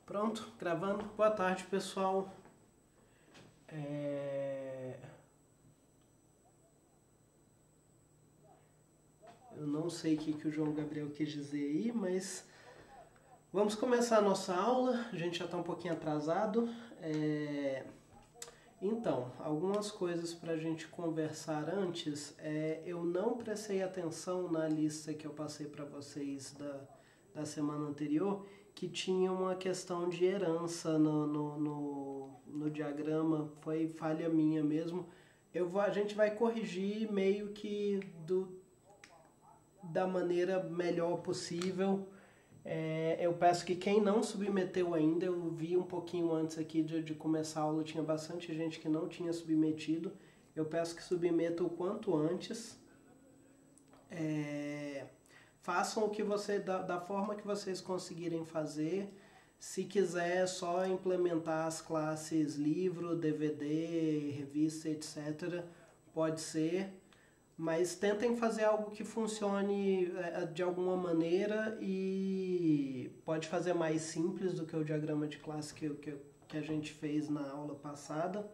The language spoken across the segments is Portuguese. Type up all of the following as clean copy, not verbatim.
Pronto, gravando. Boa tarde, pessoal. Eu não sei o que o João Gabriel quis dizer aí, mas vamos começar a nossa aula. A gente já está um pouquinho atrasado. Então, algumas coisas para a gente conversar antes. Eu não prestei atenção na lista que eu passei para vocês da semana anterior, que tinha uma questão de herança no diagrama. Foi falha minha mesmo. A gente vai corrigir meio que da maneira melhor possível. Eu peço que quem não submeteu ainda, eu vi um pouquinho antes aqui de começar a aula, tinha bastante gente que não tinha submetido. Eu peço que submetam o quanto antes. Façam o que da forma que vocês conseguirem fazer. Se quiser só implementar as classes livro, DVD, revista, etc., pode ser. Mas tentem fazer algo que funcione de alguma maneira e pode fazer mais simples do que o diagrama de classe que a gente fez na aula passada.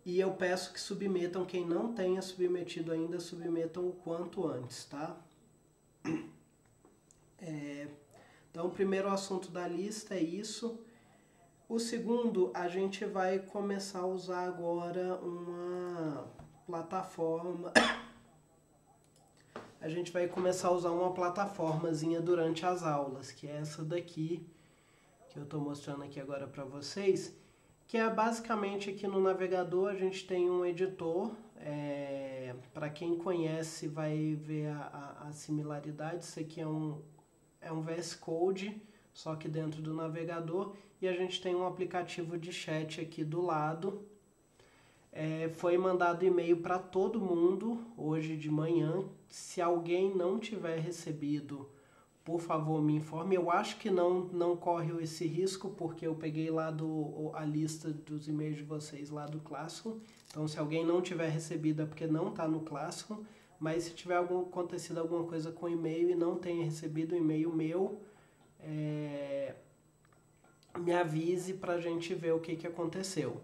E eu peço que submetam, quem não tenha submetido ainda, submetam o quanto antes, tá? Então, o primeiro assunto da lista é isso. O segundo, a gente vai começar a usar agora uma plataforma. A gente vai começar a usar uma plataformazinha durante as aulas, que é essa daqui, que eu estou mostrando aqui agora para vocês, que é basicamente aqui no navegador a gente tem um editor. Para quem conhece vai ver a similaridade. Isso aqui é um VS Code, só que dentro do navegador, e a gente tem um aplicativo de chat aqui do lado. Foi mandado e-mail para todo mundo hoje de manhã. Se alguém não tiver recebido, por favor me informe. Eu acho que não corre esse risco, porque eu peguei lá a lista dos e-mails de vocês lá do Classroom. Então, se alguém não tiver recebido é porque não está no Classroom. Mas se tiver acontecido alguma coisa com o e-mail e não tenha recebido o e-mail meu, me avise para a gente ver o que aconteceu.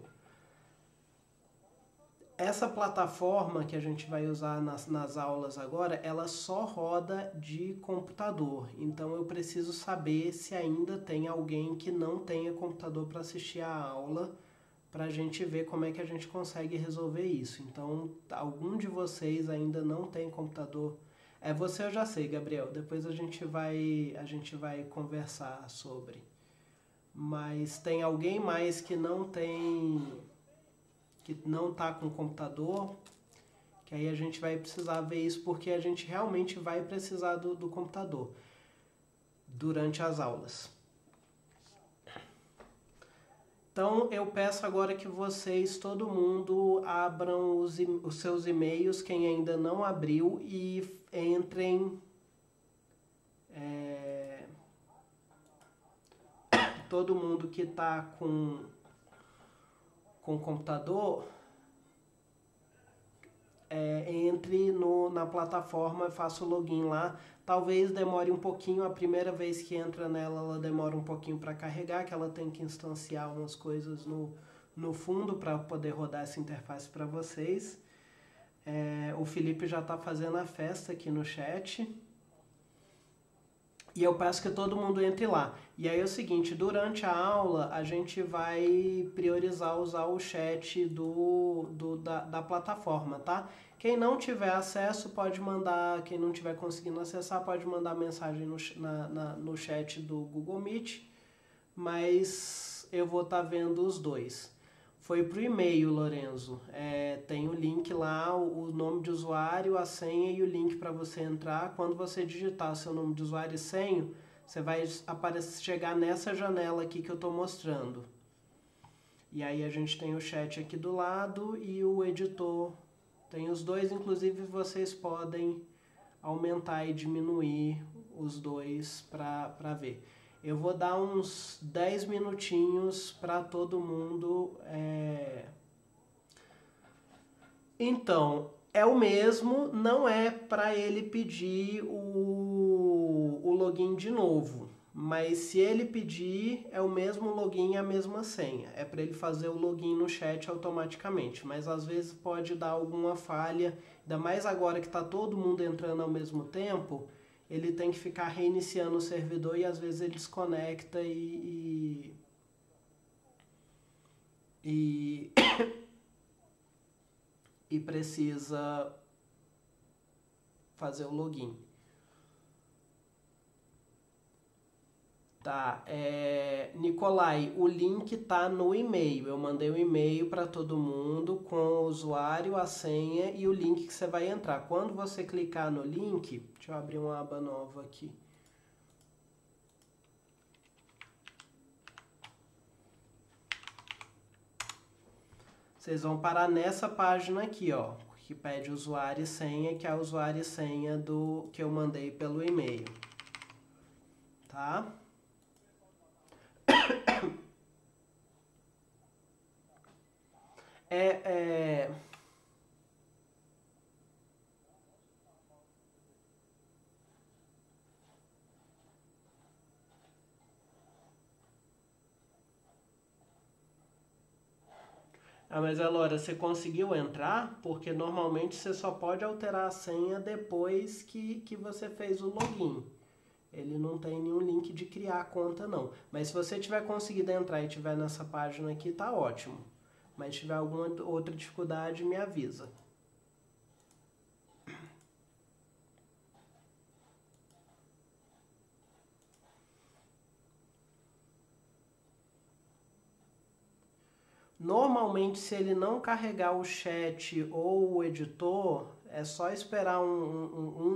Essa plataforma que a gente vai usar nas aulas agora, ela só roda de computador. Então eu preciso saber se ainda tem alguém que não tenha computador para assistir a aula, para a gente ver como é que a gente consegue resolver isso. Então, algum de vocês ainda não tem computador. Você eu já sei, Gabriel. Depois a gente vai conversar sobre. Mas tem alguém mais que não está com computador, que aí a gente vai precisar ver isso, porque a gente realmente vai precisar do computador durante as aulas. Então eu peço agora que vocês, todo mundo, abram os seus e-mails, quem ainda não abriu, e entrem. Todo mundo que está com computador, entre na plataforma e faça o login lá. Talvez demore um pouquinho, a primeira vez que entra nela, ela demora um pouquinho para carregar, que ela tem que instanciar umas coisas no fundo para poder rodar essa interface para vocês. O Felipe já está fazendo a festa aqui no chat. E eu peço que todo mundo entre lá. E aí é o seguinte, durante a aula a gente vai priorizar usar o chat da plataforma, tá? Quem não tiver acesso pode mandar, quem não tiver conseguindo acessar pode mandar mensagem no chat do Google Meet, mas eu vou estar vendo os dois. Foi pro e-mail, Lorenzo. Tem o link lá, o nome de usuário, a senha e o link para você entrar. Quando você digitar seu nome de usuário e senha, você vai chegar nessa janela aqui que eu estou mostrando. E aí a gente tem o chat aqui do lado e o editor. Tem os dois, inclusive vocês podem aumentar e diminuir os dois para ver. Eu vou dar uns 10 minutinhos para todo mundo. Então, é o mesmo, não é para ele pedir o login de novo. Mas se ele pedir, é o mesmo login e a mesma senha. É para ele fazer o login no chat automaticamente. Mas às vezes pode dar alguma falha, ainda mais agora que está todo mundo entrando ao mesmo tempo, ele tem que ficar reiniciando o servidor e às vezes ele desconecta e, e precisa fazer o login. Tá, Nicolai, o link tá no e-mail. Eu mandei um e-mail para todo mundo com o usuário, a senha e o link que você vai entrar. Quando você clicar no link, deixa eu abrir uma aba nova aqui. Vocês vão parar nessa página aqui, ó, que pede usuário e senha, que é o usuário e senha do que eu mandei pelo e-mail. Tá? Ah, mas Elora, você conseguiu entrar? Porque normalmente você só pode alterar a senha depois que você fez o login. Ele não tem nenhum link de criar a conta, não. Mas se você tiver conseguido entrar e tiver nessa página aqui, tá ótimo. Mas se tiver alguma outra dificuldade, me avisa. Normalmente, se ele não carregar o chat ou o editor, é só esperar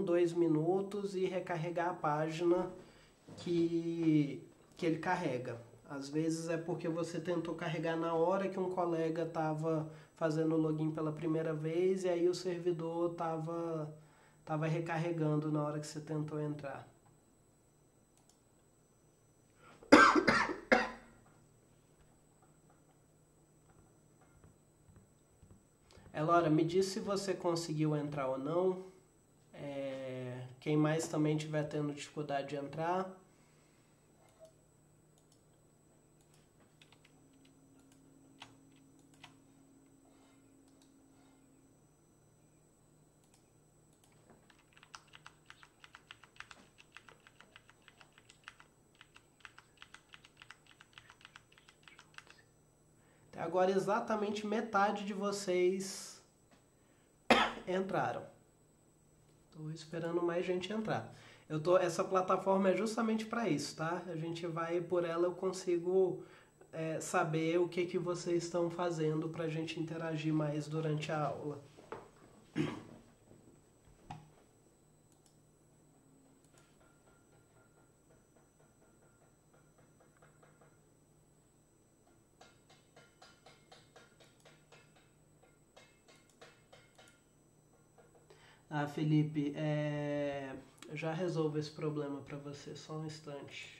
2 minutos e recarregar a página que ele carrega. Às vezes é porque você tentou carregar na hora que um colega estava fazendo o login pela primeira vez e aí o servidor estava recarregando na hora que você tentou entrar. Elora, me diz se você conseguiu entrar ou não. Quem mais também estiver tendo dificuldade de entrar. Agora exatamente metade de vocês entraram. Estou esperando mais gente entrar. Essa plataforma é justamente para isso, tá? A gente vai por ela, eu consigo saber o que vocês estão fazendo para a gente interagir mais durante a aula. Ah, Felipe, já resolvo esse problema para você, só um instante.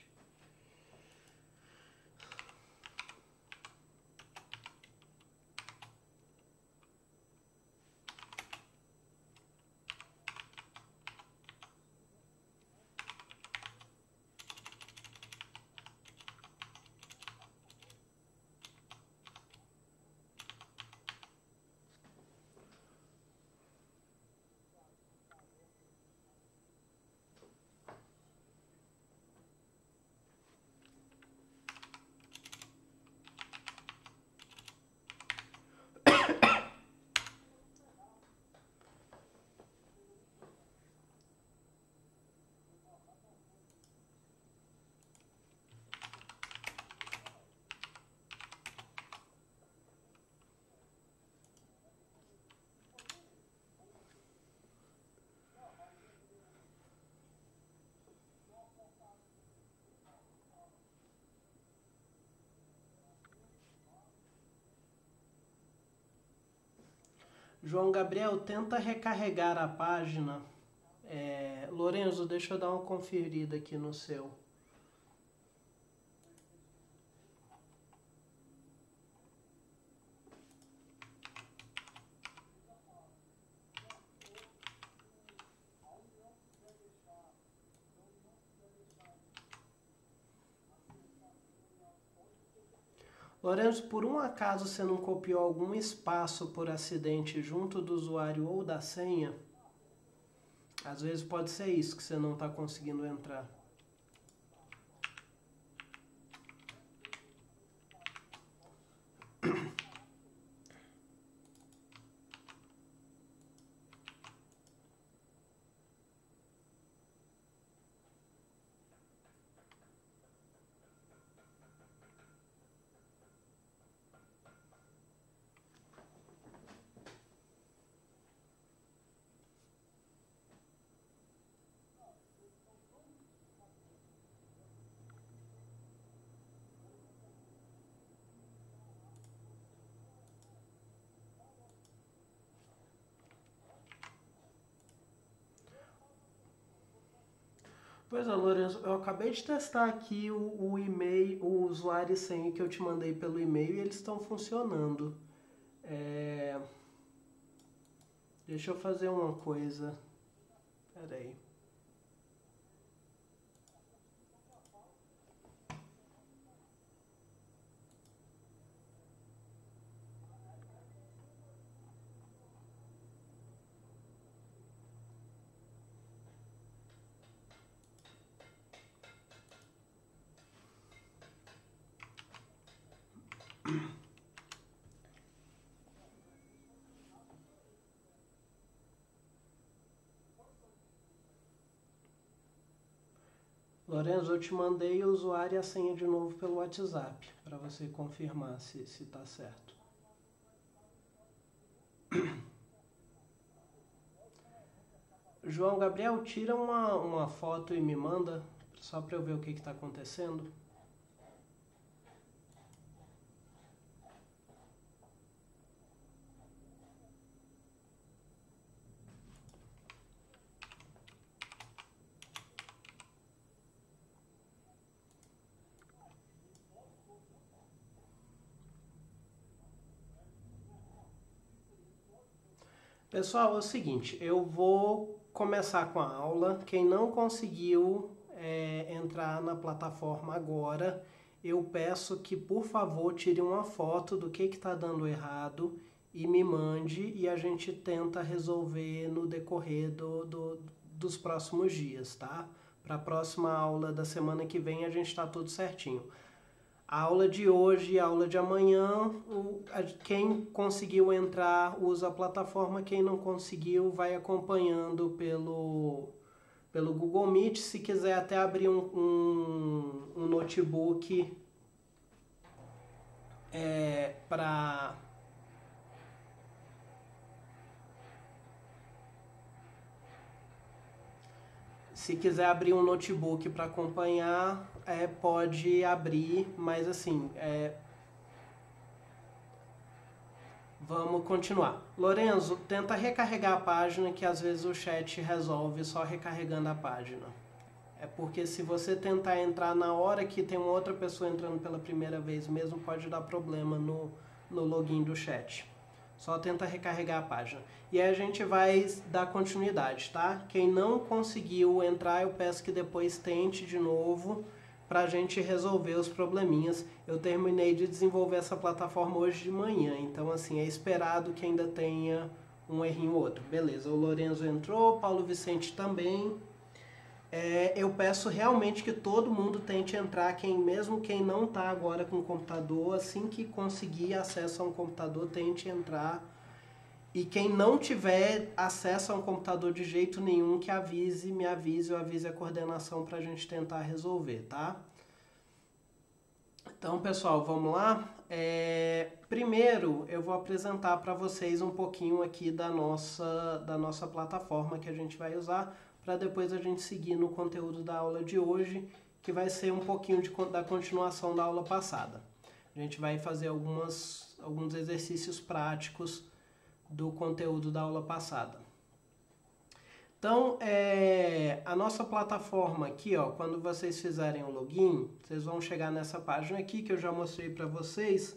João Gabriel, tenta recarregar a página. Lorenzo, deixa eu dar uma conferida aqui no seu. Lourenço, por um acaso você não copiou algum espaço por acidente junto do usuário ou da senha? Às vezes pode ser isso que você não está conseguindo entrar. Pois é, Lourenço, eu acabei de testar aqui o e-mail, o usuário e senha que eu te mandei pelo e-mail e eles estão funcionando. É... Deixa eu fazer uma coisa. Pera aí. Lorenzo, eu te mandei o usuário e a senha de novo pelo WhatsApp, para você confirmar se está certo. João Gabriel, tira uma foto e me manda, só para eu ver o que está acontecendo. Pessoal, é o seguinte, eu vou começar com a aula. Quem não conseguiu entrar na plataforma agora, eu peço que, por favor, tire uma foto do que está dando errado e me mande e a gente tenta resolver no decorrer dos próximos dias, tá? Para a próxima aula da semana que vem a gente está tudo certinho. A aula de hoje e a aula de amanhã, quem conseguiu entrar usa a plataforma, quem não conseguiu vai acompanhando pelo Google Meet. Se quiser até abrir um notebook para... Se quiser abrir um notebook para acompanhar, pode abrir, mas assim, vamos continuar. Lorenzo, tenta recarregar a página, que às vezes o chat resolve só recarregando a página. É porque se você tentar entrar na hora que tem uma outra pessoa entrando pela primeira vez mesmo, pode dar problema no login do chat. Só tenta recarregar a página. E aí a gente vai dar continuidade, tá? Quem não conseguiu entrar, eu peço que depois tente de novo para a gente resolver os probleminhas. Eu terminei de desenvolver essa plataforma hoje de manhã, então assim, é esperado que ainda tenha um errinho ou outro. Beleza, o Lorenzo entrou, Paulo Vicente também. Eu peço realmente que todo mundo tente entrar, mesmo quem não está agora com o computador, assim que conseguir acesso a um computador, tente entrar. E quem não tiver acesso a um computador de jeito nenhum, que me avise, ou avise a coordenação para a gente tentar resolver, tá? Então, pessoal, vamos lá? Primeiro, eu vou apresentar para vocês um pouquinho aqui da nossa plataforma que a gente vai usar, para depois a gente seguir no conteúdo da aula de hoje, que vai ser um pouquinho da continuação da aula passada. A gente vai fazer alguns exercícios práticos do conteúdo da aula passada. Então, a nossa plataforma aqui, ó, quando vocês fizerem o login, vocês vão chegar nessa página aqui que eu já mostrei para vocês.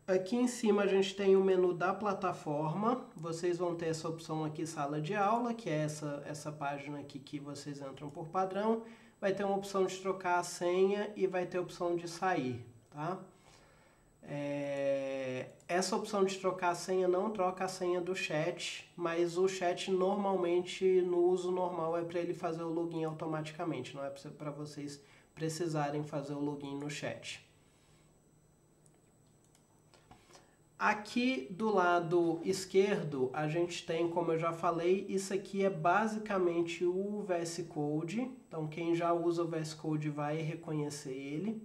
Aqui em cima a gente tem o menu da plataforma, vocês vão ter essa opção aqui, sala de aula, que é essa página aqui que vocês entram por padrão. Vai ter uma opção de trocar a senha e vai ter a opção de sair, tá? Essa opção de trocar a senha não troca a senha do chat, mas o chat normalmente no uso normal é para ele fazer o login automaticamente, não é para vocês precisarem fazer o login no chat. Aqui do lado esquerdo a gente tem, como eu já falei, isso aqui é basicamente o VS Code, então quem já usa o VS Code vai reconhecer ele.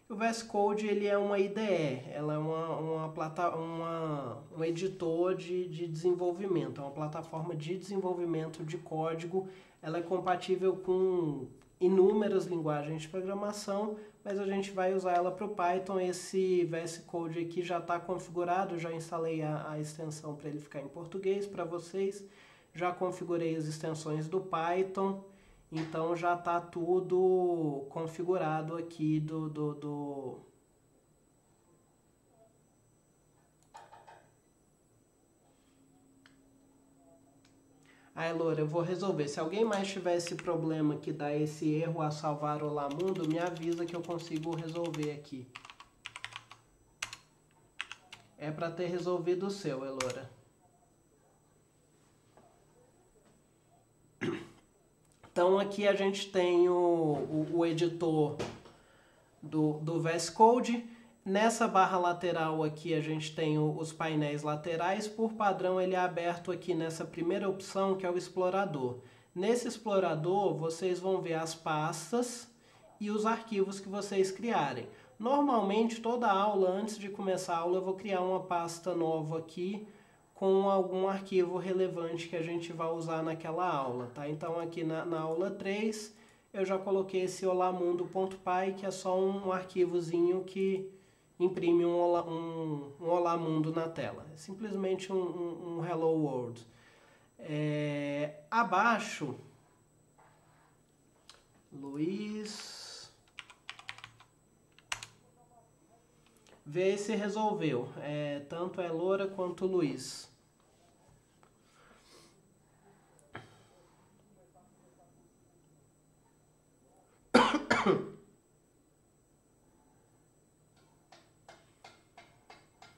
O VS Code ele é uma IDE, ela é um editor de desenvolvimento, é uma plataforma de desenvolvimento de código. Ela é compatível com inúmeras linguagens de programação, mas a gente vai usar ela para o Python. Esse VS Code aqui já está configurado, já instalei a extensão para ele ficar em português para vocês, já configurei as extensões do Python. Então já está tudo configurado aqui Aí, Loura, eu vou resolver. Se alguém mais tiver esse problema que dá esse erro a salvar Olá Mundo, me avisa que eu consigo resolver aqui. É para ter resolvido o seu, Elora. Então aqui a gente tem o editor do VS Code. Nessa barra lateral aqui a gente tem os painéis laterais. Por padrão ele é aberto aqui nessa primeira opção, que é o explorador. Nesse explorador vocês vão ver as pastas e os arquivos que vocês criarem. Normalmente toda aula, antes de começar a aula, eu vou criar uma pasta nova aqui com algum arquivo relevante que a gente vai usar naquela aula, tá? Então aqui na aula 3 eu já coloquei esse olamundo.py, que é só um arquivozinho que imprime um Olá Mundo na tela. É simplesmente um Hello World. Abaixo, Luiz, vê se resolveu. Tanto a Elora quanto o Luiz.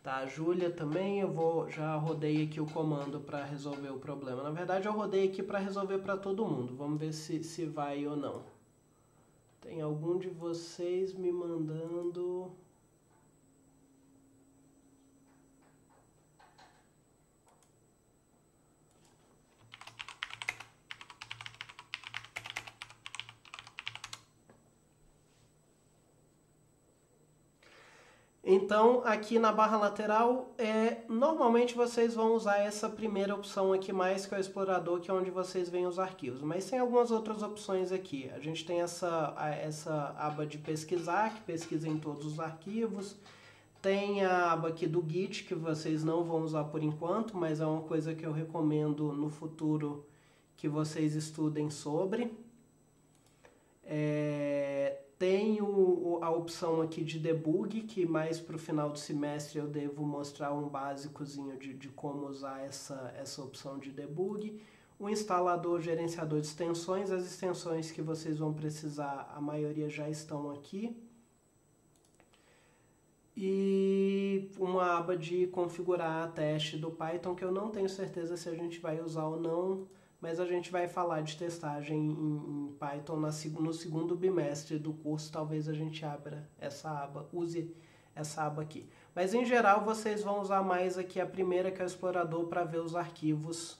Tá, a Júlia também, já rodei aqui o comando para resolver o problema. Na verdade eu rodei aqui para resolver para todo mundo. Vamos ver se vai ou não. Tem algum de vocês me mandando... Então, aqui na barra lateral, normalmente vocês vão usar essa primeira opção aqui mais, que é o explorador, que é onde vocês veem os arquivos. Mas tem algumas outras opções aqui. A gente tem essa aba de pesquisar, que pesquisa em todos os arquivos. Tem a aba aqui do Git, que vocês não vão usar por enquanto, mas é uma coisa que eu recomendo no futuro que vocês estudem sobre. Tem a opção aqui de debug, que mais para o final do semestre eu devo mostrar um básicozinho de como usar essa opção de debug. O instalador gerenciador de extensões, as extensões que vocês vão precisar, a maioria já estão aqui. E uma aba de configurar a teste do Python, que eu não tenho certeza se a gente vai usar ou não, mas a gente vai falar de testagem em Python no segundo bimestre do curso. Talvez a gente abra essa aba, use essa aba aqui. Mas em geral vocês vão usar mais aqui a primeira, que é o explorador, para ver os arquivos.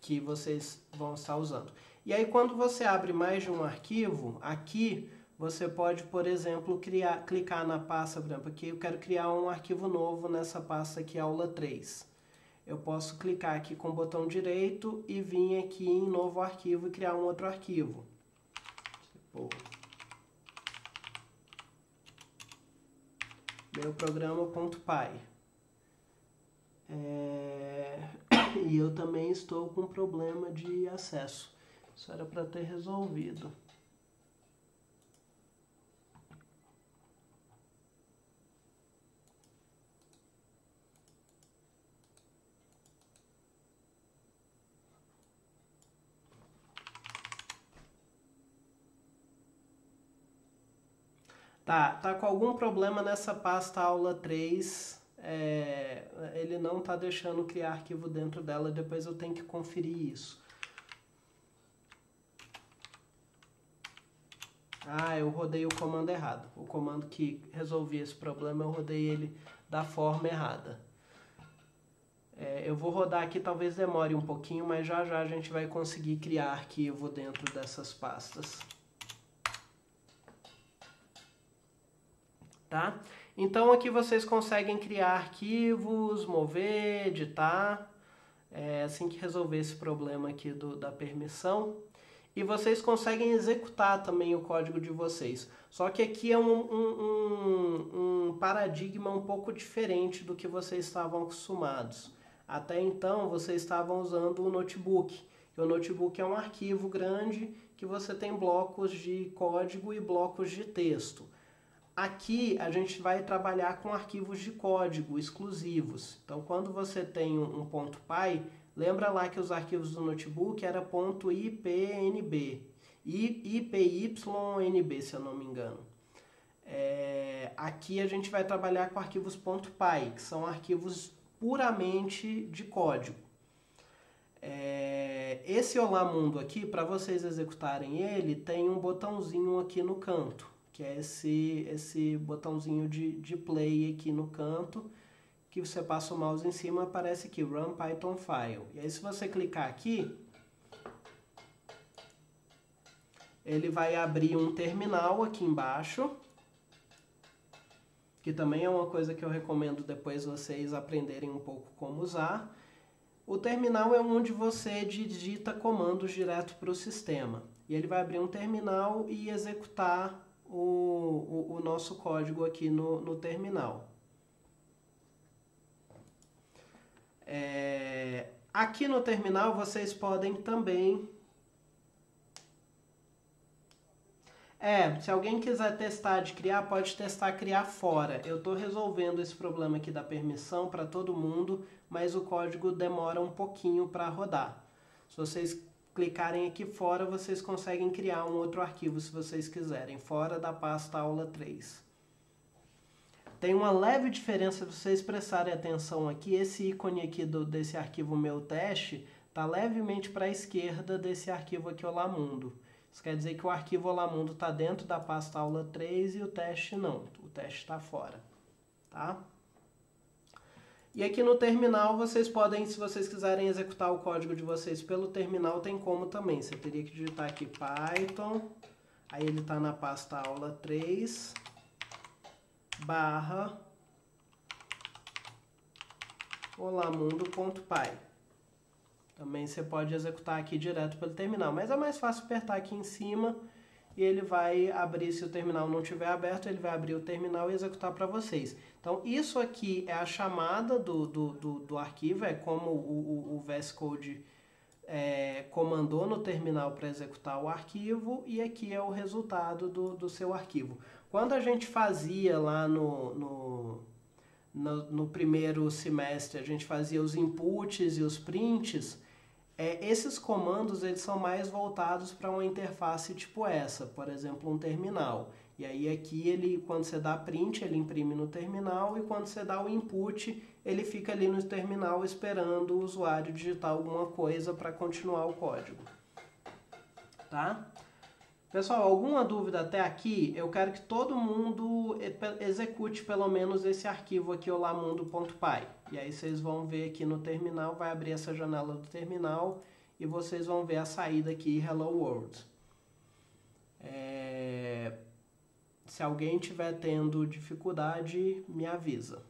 Que vocês vão estar usando. E aí quando você abre mais de um arquivo, aqui você pode, por exemplo, clicar na pasta, por exemplo, aqui eu quero criar um arquivo novo nessa pasta aqui, aula 3. Eu posso clicar aqui com o botão direito e vir aqui em novo arquivo e criar um outro arquivo. Tipo, meu programa.py. E eu também estou com problema de acesso. Isso era para ter resolvido. Tá com algum problema nessa pasta aula 3, ele não tá deixando criar arquivo dentro dela, depois eu tenho que conferir isso. Ah, eu rodei o comando errado. O comando que resolvia esse problema, eu rodei ele da forma errada. Eu vou rodar aqui, talvez demore um pouquinho, mas já já a gente vai conseguir criar arquivo dentro dessas pastas. Tá? Então aqui vocês conseguem criar arquivos, mover, editar, assim que resolver esse problema aqui da permissão. E vocês conseguem executar também o código de vocês. Só que aqui é um paradigma um pouco diferente do que vocês estavam acostumados. Até então vocês estavam usando o notebook. O notebook é um arquivo grande que você tem blocos de código e blocos de texto. Aqui a gente vai trabalhar com arquivos de código exclusivos. Então quando você tem um .py, lembra lá que os arquivos do notebook era .ipnb e .pynb, se eu não me engano. Aqui a gente vai trabalhar com arquivos .py, que são arquivos puramente de código. Esse Olá Mundo aqui, para vocês executarem ele, tem um botãozinho aqui no canto, que é esse botãozinho de play aqui no canto, que você passa o mouse em cima, aparece aqui, Run Python File. E aí se você clicar aqui, ele vai abrir um terminal aqui embaixo, que também é uma coisa que eu recomendo depois vocês aprenderem um pouco como usar. O terminal é onde você digita comandos direto para o sistema. E ele vai abrir um terminal e executar o nosso código aqui no terminal. Aqui no terminal vocês podem também... se alguém quiser testar de criar, pode testar criar fora. Eu estou resolvendo esse problema aqui da permissão para todo mundo, mas o código demora um pouquinho para rodar. Se vocês clicarem aqui fora, vocês conseguem criar um outro arquivo se vocês quiserem, fora da pasta aula 3. Tem uma leve diferença, se vocês prestarem atenção aqui, esse ícone aqui desse arquivo meu teste está levemente para a esquerda desse arquivo aqui Olá Mundo. Isso quer dizer que o arquivo Olá Mundo está dentro da pasta aula 3 e o teste não, o teste está fora, tá? E aqui no terminal vocês podem, se vocês quiserem executar o código de vocês pelo terminal, tem como também. Você teria que digitar aqui Python, aí ele está na pasta aula 3, /olamundo.py. Também você pode executar aqui direto pelo terminal, mas é mais fácil apertar aqui em cima e ele vai abrir, se o terminal não estiver aberto, ele vai abrir o terminal e executar para vocês. Então isso aqui é a chamada do arquivo, é como o VS Code comandou no terminal para executar o arquivo, e aqui é o resultado do seu arquivo. Quando a gente fazia lá no primeiro semestre, a gente fazia os inputs e os prints, esses comandos eles são mais voltados para uma interface tipo essa, por exemplo, um terminal. E aí aqui, quando você dá print, ele imprime no terminal, e quando você dá o input, ele fica ali no terminal esperando o usuário digitar alguma coisa para continuar o código. Tá? Pessoal, alguma dúvida até aqui? Eu quero que todo mundo execute pelo menos esse arquivo aqui, olamundo.py. E aí vocês vão ver aqui no terminal, vai abrir essa janela do terminal e vocês vão ver a saída aqui, Hello World. Se alguém estiver tendo dificuldade, me avisa.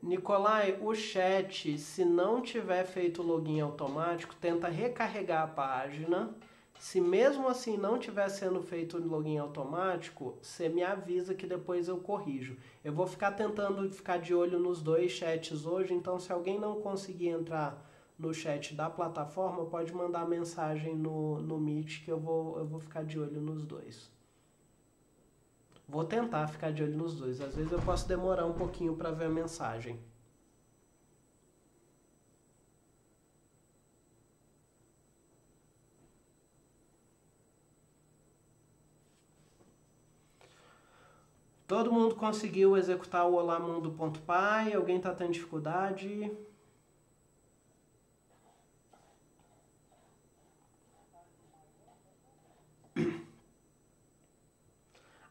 Nicolai, o chat, se não tiver feito o login automático, tenta recarregar a página. Se mesmo assim não tiver sendo feito o login automático, você me avisa que depois eu corrijo. Eu vou ficar tentando ficar de olho nos dois chats hoje, então se alguém não conseguir entrar no chat da plataforma, pode mandar mensagem no Meet que eu vou ficar de olho nos dois. Vou tentar ficar de olho nos dois. Às vezes eu posso demorar um pouquinho para ver a mensagem. Todo mundo conseguiu executar o Olá Mundo.py? Alguém está tendo dificuldade?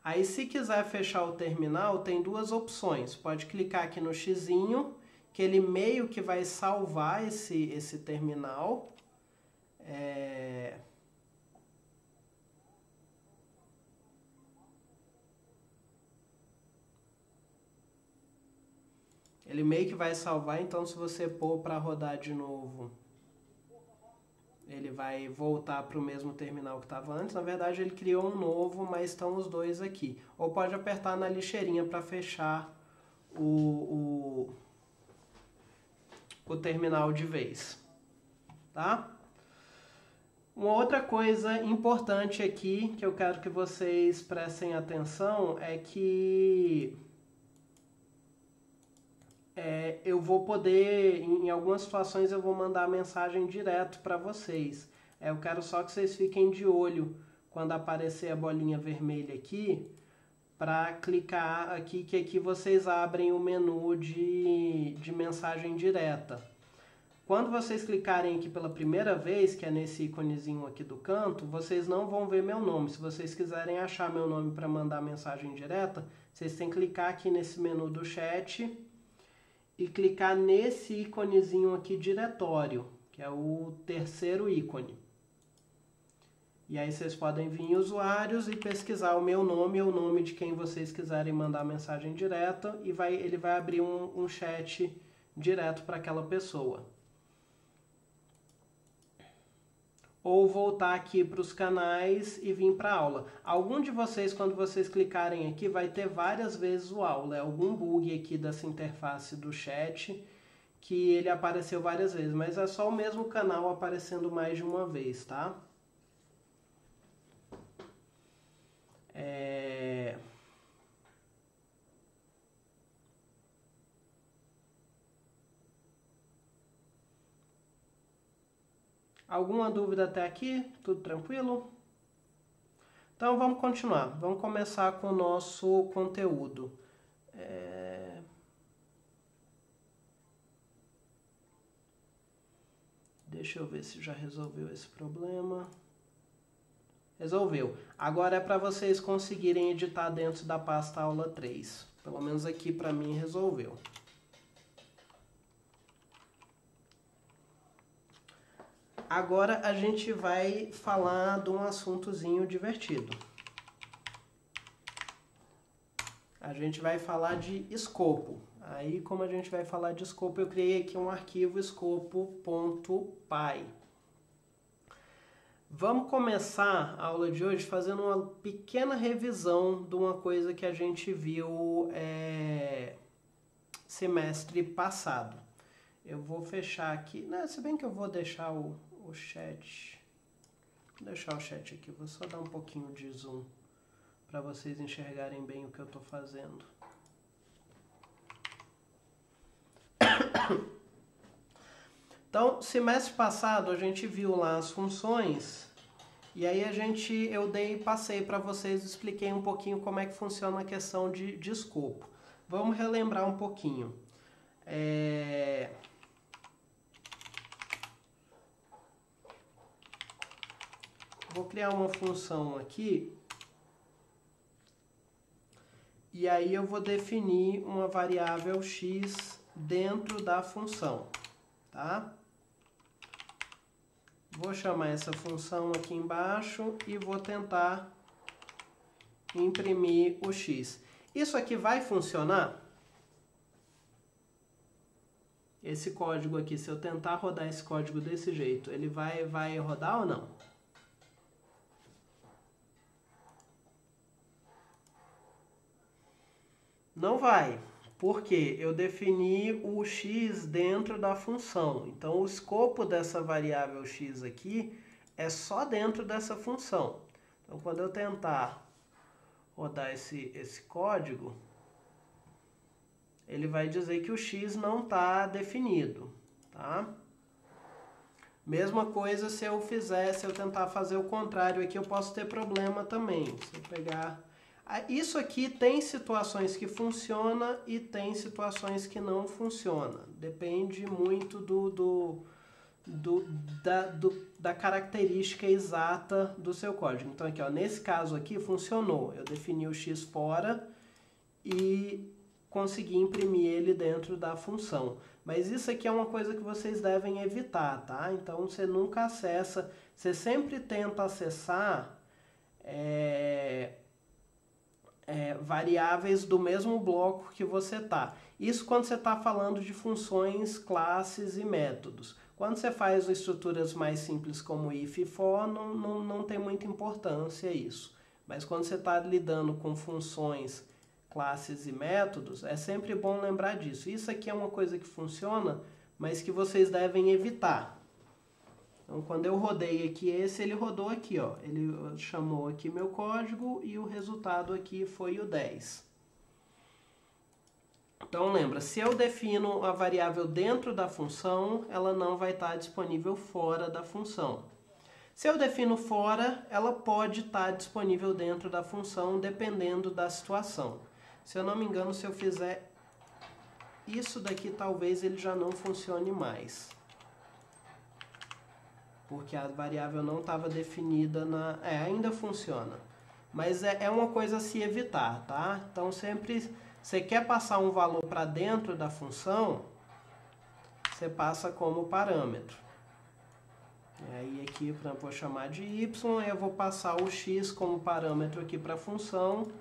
Aí, se quiser fechar o terminal, tem duas opções. Pode clicar aqui no xizinho, que ele meio que vai salvar esse terminal. Ele meio que vai salvar, então se você pôr para rodar de novo, ele vai voltar para o mesmo terminal que estava antes. Na verdade, ele criou um novo, mas estão os dois aqui. Ou pode apertar na lixeirinha para fechar o terminal de vez. Tá? Uma outra coisa importante aqui, que eu quero que vocês prestem atenção, é que eu vou poder, em algumas situações eu vou mandar a mensagem direto para vocês. Eu quero só que vocês fiquem de olho quando aparecer a bolinha vermelha aqui, para clicar aqui, que aqui vocês abrem o menu de mensagem direta. Quando vocês clicarem aqui pela primeira vez, que é nesse íconezinho aqui do canto, vocês não vão ver meu nome. Se vocês quiserem achar meu nome para mandar mensagem direta, vocês têm que clicar aqui nesse menu do chat e clicar nesse íconezinho aqui, diretório, que é o terceiro ícone. E aí vocês podem vir em usuários e pesquisar o meu nome ou o nome de quem vocês quiserem mandar mensagem direta, e ele vai abrir um chat direto para aquela pessoa. Ou voltar aqui para os canais e vir para a aula. Algum de vocês, quando vocês clicarem aqui, vai ter várias vezes o aula. É algum bug aqui dessa interface do chat que ele apareceu várias vezes, mas é só o mesmo canal aparecendo mais de uma vez, tá? Alguma dúvida até aqui? Tudo tranquilo? Então vamos continuar. Vamos começar com o nosso conteúdo. Deixa eu ver se já resolveu esse problema. Resolveu. Agora é para vocês conseguirem editar dentro da pasta aula 3. Pelo menos aqui para mim resolveu. Agora a gente vai falar de um assuntozinho divertido. A gente vai falar de escopo. Aí, como a gente vai falar de escopo, eu criei aqui um arquivo escopo.py. Vamos começar a aula de hoje fazendo uma pequena revisão de uma coisa que a gente viu semestre passado. Eu vou fechar aqui, né, se bem que eu vou deixar o chat. Vou deixar o chat aqui, vou só dar um pouquinho de zoom para vocês enxergarem bem o que eu estou fazendo. Então, semestre passado a gente viu lá as funções e aí eu passei para vocês, expliquei um pouquinho como é que funciona a questão de escopo. Vamos relembrar um pouquinho. Vou criar uma função aqui e aí eu vou definir uma variável x dentro da função, tá? Vou chamar essa função aqui embaixo e vou tentar imprimir o x. Isso aqui vai funcionar? Esse código aqui, se eu tentar rodar esse código desse jeito, ele vai rodar ou não? Não vai, porque eu defini o x dentro da função. Então, o escopo dessa variável x aqui é só dentro dessa função. Então, quando eu tentar rodar esse código, ele vai dizer que o x não está definido, tá? Mesma coisa se eu tentar fazer o contrário aqui, eu posso ter problema também. Se eu pegar... Isso aqui tem situações que funciona e tem situações que não funciona. Depende muito da característica exata do seu código. Então aqui, ó, nesse caso aqui funcionou. Eu defini o x fora e consegui imprimir ele dentro da função. Mas isso aqui é uma coisa que vocês devem evitar, tá? Então você nunca acessa, você sempre tenta acessar variáveis do mesmo bloco que você tá. Isso quando você está falando de funções, classes e métodos. Quando você faz estruturas mais simples como if e for, não tem muita importância isso. Mas quando você está lidando com funções, classes e métodos, é sempre bom lembrar disso. Isso aqui é uma coisa que funciona, mas que vocês devem evitar. Então, quando eu rodei aqui ele rodou aqui, ó. Ele chamou aqui meu código e o resultado aqui foi o 10. Então, lembra, se eu defino a variável dentro da função, ela não vai estar disponível fora da função. Se eu defino fora, ela pode estar disponível dentro da função, dependendo da situação. Se eu não me engano, se eu fizer isso daqui, talvez ele já não funcione mais. Porque a variável não estava definida na... ainda funciona. Mas é uma coisa a se evitar, tá? Então, sempre... Você quer passar um valor para dentro da função, você passa como parâmetro. E aí aqui, por exemplo, vou chamar de y, eu vou passar o x como parâmetro aqui para a função.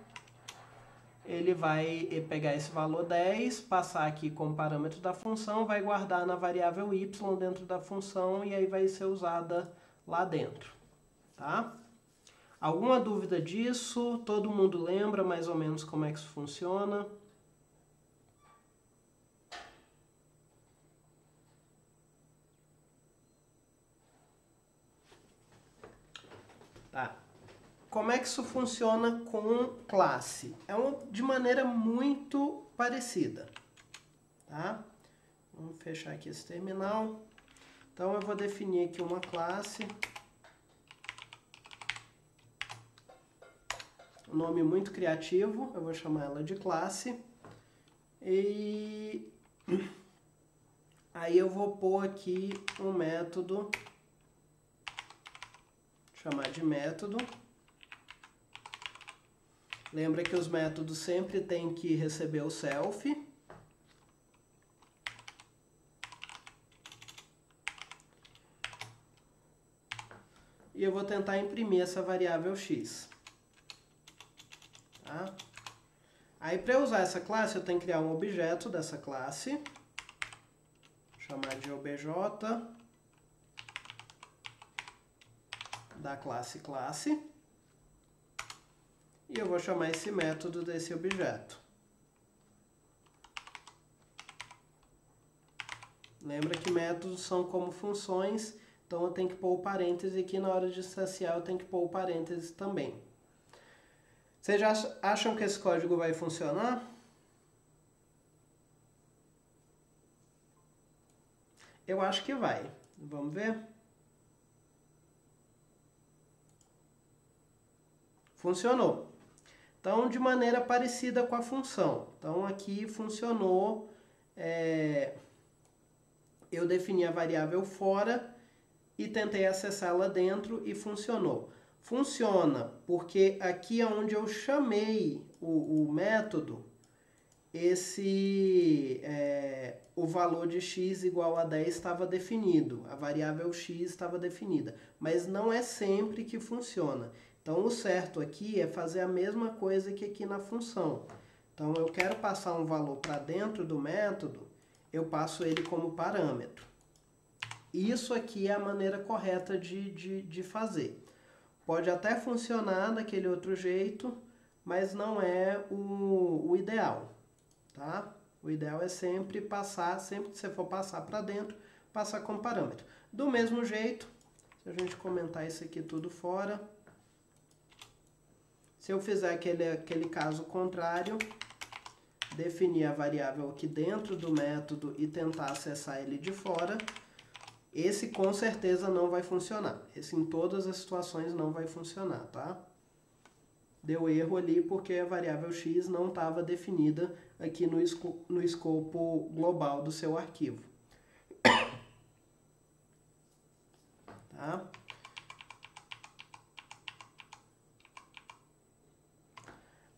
Ele vai pegar esse valor 10, passar aqui como parâmetro da função, vai guardar na variável y dentro da função e aí vai ser usada lá dentro, tá? Alguma dúvida disso? Todo mundo lembra mais ou menos como é que isso funciona? Tá. Como é que isso funciona com classe? De maneira muito parecida, tá? Vamos fechar aqui esse terminal. Então eu vou definir aqui uma classe. Um nome muito criativo, eu vou chamar ela de classe. E aí eu vou pôr aqui um método, chamar de método. Lembra que os métodos sempre têm que receber o self. E eu vou tentar imprimir essa variável x. Tá? Aí, para eu usar essa classe, eu tenho que criar um objeto dessa classe. Chamar de obj da classe classe. E eu vou chamar esse método desse objeto. Lembra que métodos são como funções, então eu tenho que pôr o parêntese aqui na hora de instanciar, eu tenho que pôr o parêntese também. Vocês já acham que esse código vai funcionar? Eu acho que vai. Vamos ver? Funcionou. Então, de maneira parecida com a função. Então, aqui funcionou. Eu defini a variável fora e tentei acessá-la dentro e funcionou. Funciona porque aqui é onde eu chamei o método, o valor de x igual a 10 estava definido, a variável x estava definida, mas não é sempre que funciona. Então, o certo aqui é fazer a mesma coisa que aqui na função. Então, eu quero passar um valor para dentro do método, eu passo ele como parâmetro. Isso aqui é a maneira correta de fazer. Pode até funcionar daquele outro jeito, mas não é o ideal, tá? O ideal é sempre passar, sempre que você for passar para dentro, passar como parâmetro. Do mesmo jeito, se a gente comentar isso aqui tudo fora, Se eu fizer aquele caso contrário, definir a variável aqui dentro do método e tentar acessar ele de fora, esse com certeza não vai funcionar. Esse em todas as situações não vai funcionar, tá? Deu erro ali porque a variável x não estava definida aqui no escopo global do seu arquivo. Tá?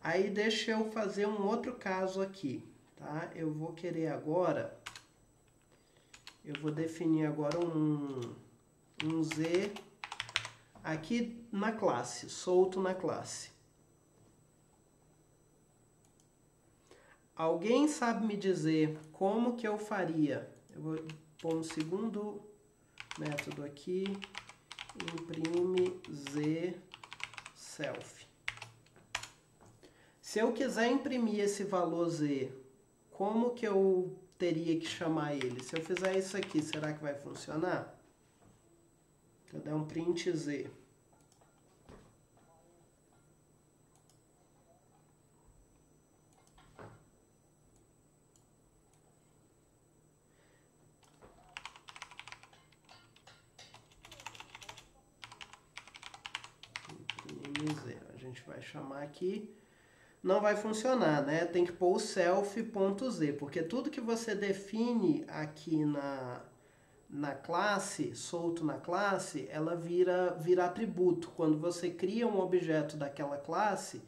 Aí deixa eu fazer um outro caso aqui, tá? Eu vou querer agora, eu vou definir agora um z aqui na classe, solto na classe. Alguém sabe me dizer como que eu faria? Eu vou pôr um segundo método aqui, imprime z self. Se eu quiser imprimir esse valor z, como que eu teria que chamar ele? Se eu fizer isso aqui, será que vai funcionar? Eu der um print z. Imprime z. A gente vai chamar aqui. Não vai funcionar, né? Tem que pôr o self.z, porque tudo que você define aqui na classe, solto na classe, ela vira atributo. Quando você cria um objeto daquela classe,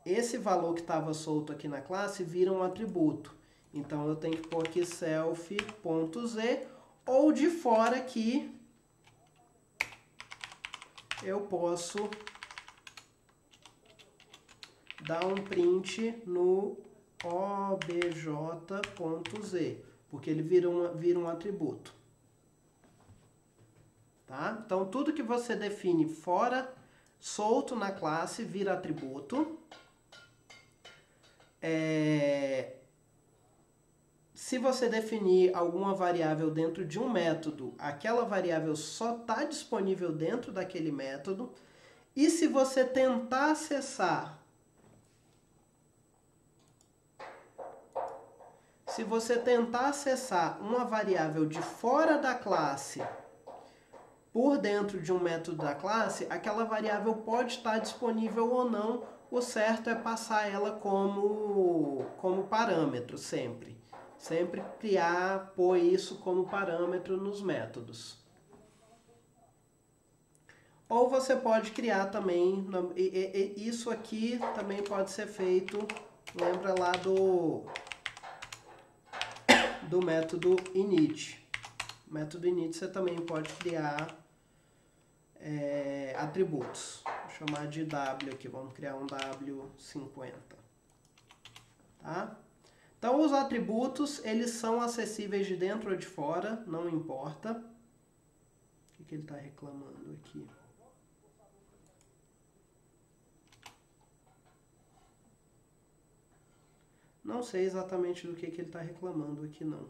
esse valor que estava solto aqui na classe vira um atributo. Então eu tenho que pôr aqui self.z, ou de fora aqui eu posso dar um print no obj.z, porque ele vira um atributo. Tá? Então, tudo que você define fora, solto na classe, vira atributo. Se você definir alguma variável dentro de um método, aquela variável só está disponível dentro daquele método. E se você tentar acessar uma variável de fora da classe por dentro de um método da classe, aquela variável pode estar disponível ou não. O certo é passar ela como parâmetro sempre. Sempre pôr isso como parâmetro nos métodos. Ou você pode criar também, isso aqui também pode ser feito, lembra lá do método init. O método init você também pode criar atributos. Vou chamar de W aqui, vamos criar um W50. Tá? Então os atributos, eles são acessíveis de dentro ou de fora, não importa. O que ele está reclamando aqui? Não sei exatamente do que ele está reclamando aqui, não.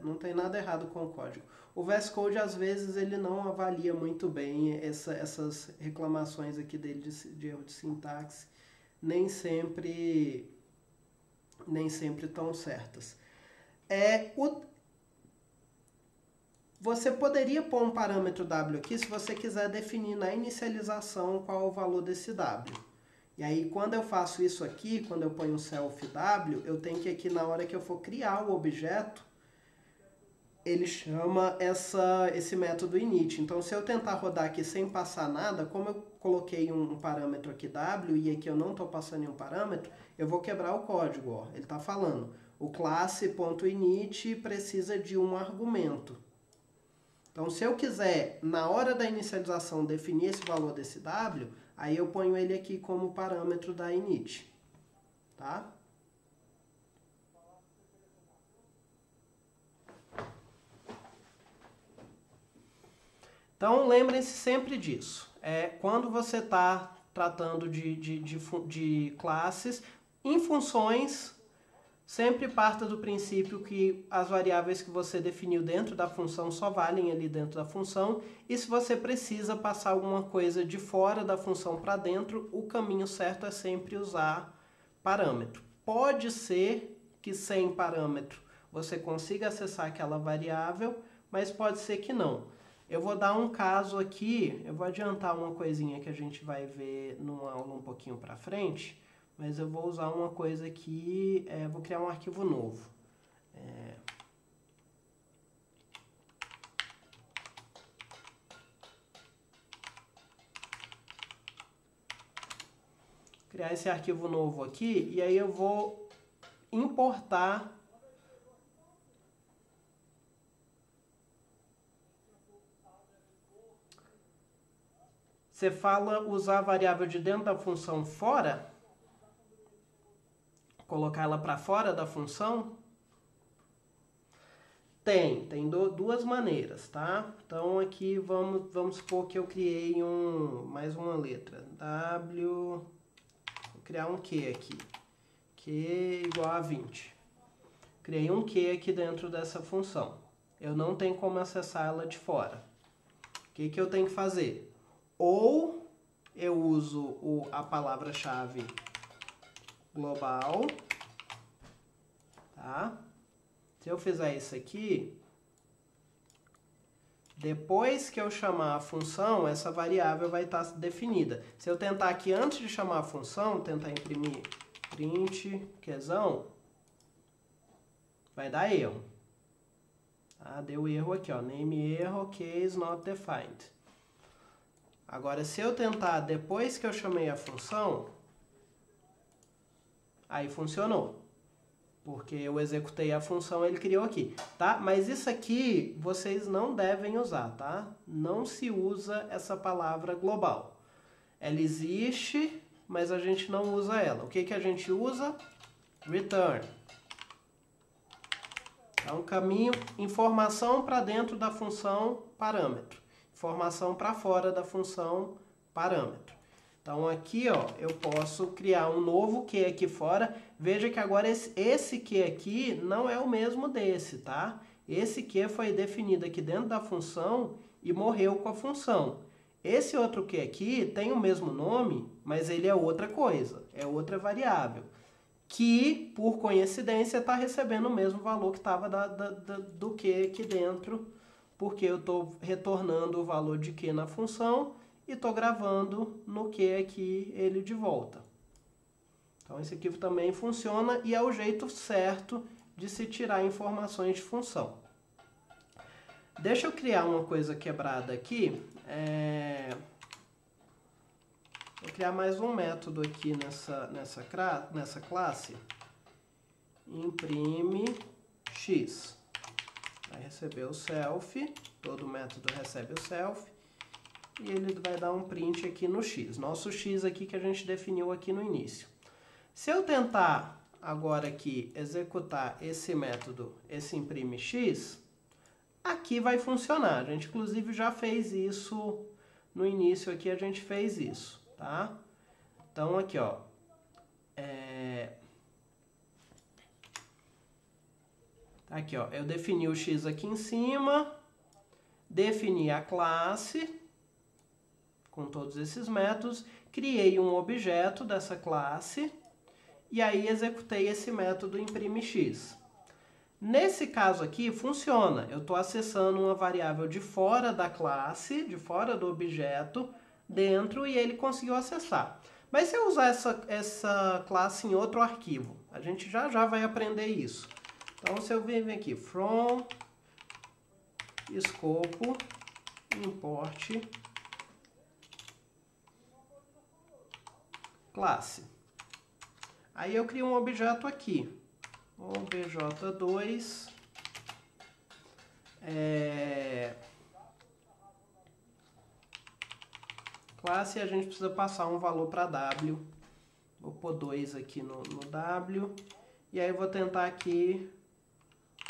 Não tem nada errado com o código. O VS Code, às vezes, ele não avalia muito bem essas reclamações aqui dele de erro de sintaxe. Nem sempre estão certas. Você poderia pôr um parâmetro W aqui se você quiser definir na inicialização qual é o valor desse W. E aí, quando eu faço isso aqui, quando eu ponho um self W, eu tenho que aqui, na hora que eu for criar o objeto, ele chama esse método init. Então, se eu tentar rodar aqui sem passar nada, como eu coloquei um parâmetro aqui W e aqui eu não estou passando nenhum parâmetro, eu vou quebrar o código. Ó. Ele está falando, o classe.init precisa de um argumento. Então, se eu quiser, na hora da inicialização, definir esse valor desse W, aí eu ponho ele aqui como parâmetro da init. Tá? Então, lembrem-se sempre disso. Quando você está tratando de classes, em funções, Sempre parta do princípio que as variáveis que você definiu dentro da função só valem ali dentro da função, e se você precisa passar alguma coisa de fora da função para dentro, o caminho certo é sempre usar parâmetro. Pode ser que sem parâmetro você consiga acessar aquela variável, mas pode ser que não. Eu vou dar um caso aqui, eu vou adiantar uma coisinha que a gente vai ver numa aula um pouquinho para frente, mas eu vou usar uma coisa aqui, vou criar um arquivo novo. Criar esse arquivo novo aqui, e aí eu vou importar Você fala usar a variável de dentro da função fora? Colocar ela para fora da função? Tem duas maneiras, tá? Então aqui vamos supor que eu criei mais uma letra. Vou criar um Q aqui. Q igual a 20. Criei um Q aqui dentro dessa função. Eu não tenho como acessar ela de fora. O que eu tenho que fazer? Ou eu uso a palavra-chave global, tá? Se eu fizer isso aqui, depois que eu chamar a função, essa variável vai estar definida. Se eu tentar aqui antes de chamar a função, tentar imprimir print Qzão, vai dar erro. Tá? Deu erro aqui, ó, name erro, case not defined. Agora, se eu tentar depois que eu chamei a função, aí funcionou. Porque eu executei a função, ele criou aqui, tá? Mas isso aqui vocês não devem usar, tá? Não se usa essa palavra global. Ela existe, mas a gente não usa ela. O que a gente usa? Return. Então, caminho, informação para dentro da função parâmetro. Informação para fora da função parâmetro. Então aqui, ó, eu posso criar um novo Q aqui fora. Veja que agora esse Q aqui não é o mesmo desse, tá? Esse Q foi definido aqui dentro da função e morreu com a função. Esse outro Q aqui tem o mesmo nome, mas ele é outra coisa, é outra variável, que, por coincidência, está recebendo o mesmo valor que estava do Q aqui dentro, porque eu estou retornando o valor de Q na função e estou gravando no Q aqui ele de volta. Então, esse aqui também funciona e é o jeito certo de se tirar informações de função. Deixa eu criar uma coisa quebrada aqui. Vou criar mais um método aqui nessa classe. Imprime x. Vai receber o self, todo método recebe o self, e ele vai dar um print aqui no x. Nosso x aqui que a gente definiu aqui no início. Se eu tentar agora aqui executar esse método, esse imprime x, aqui vai funcionar. A gente inclusive já fez isso no início aqui, a gente fez isso, tá? Então aqui, ó, aqui, ó, eu defini o x aqui em cima, defini a classe com todos esses métodos, criei um objeto dessa classe e aí executei esse método imprime x. Nesse caso aqui funciona, eu estou acessando uma variável de fora da classe, de fora do objeto, dentro, e ele conseguiu acessar. Mas se eu usar essa classe em outro arquivo, a gente já vai aprender isso. Então, se eu vir aqui, from escopo import classe. Aí eu crio um objeto aqui, obj2 classe, e a gente precisa passar um valor para w. Vou pôr 2 aqui no w. E aí eu vou tentar aqui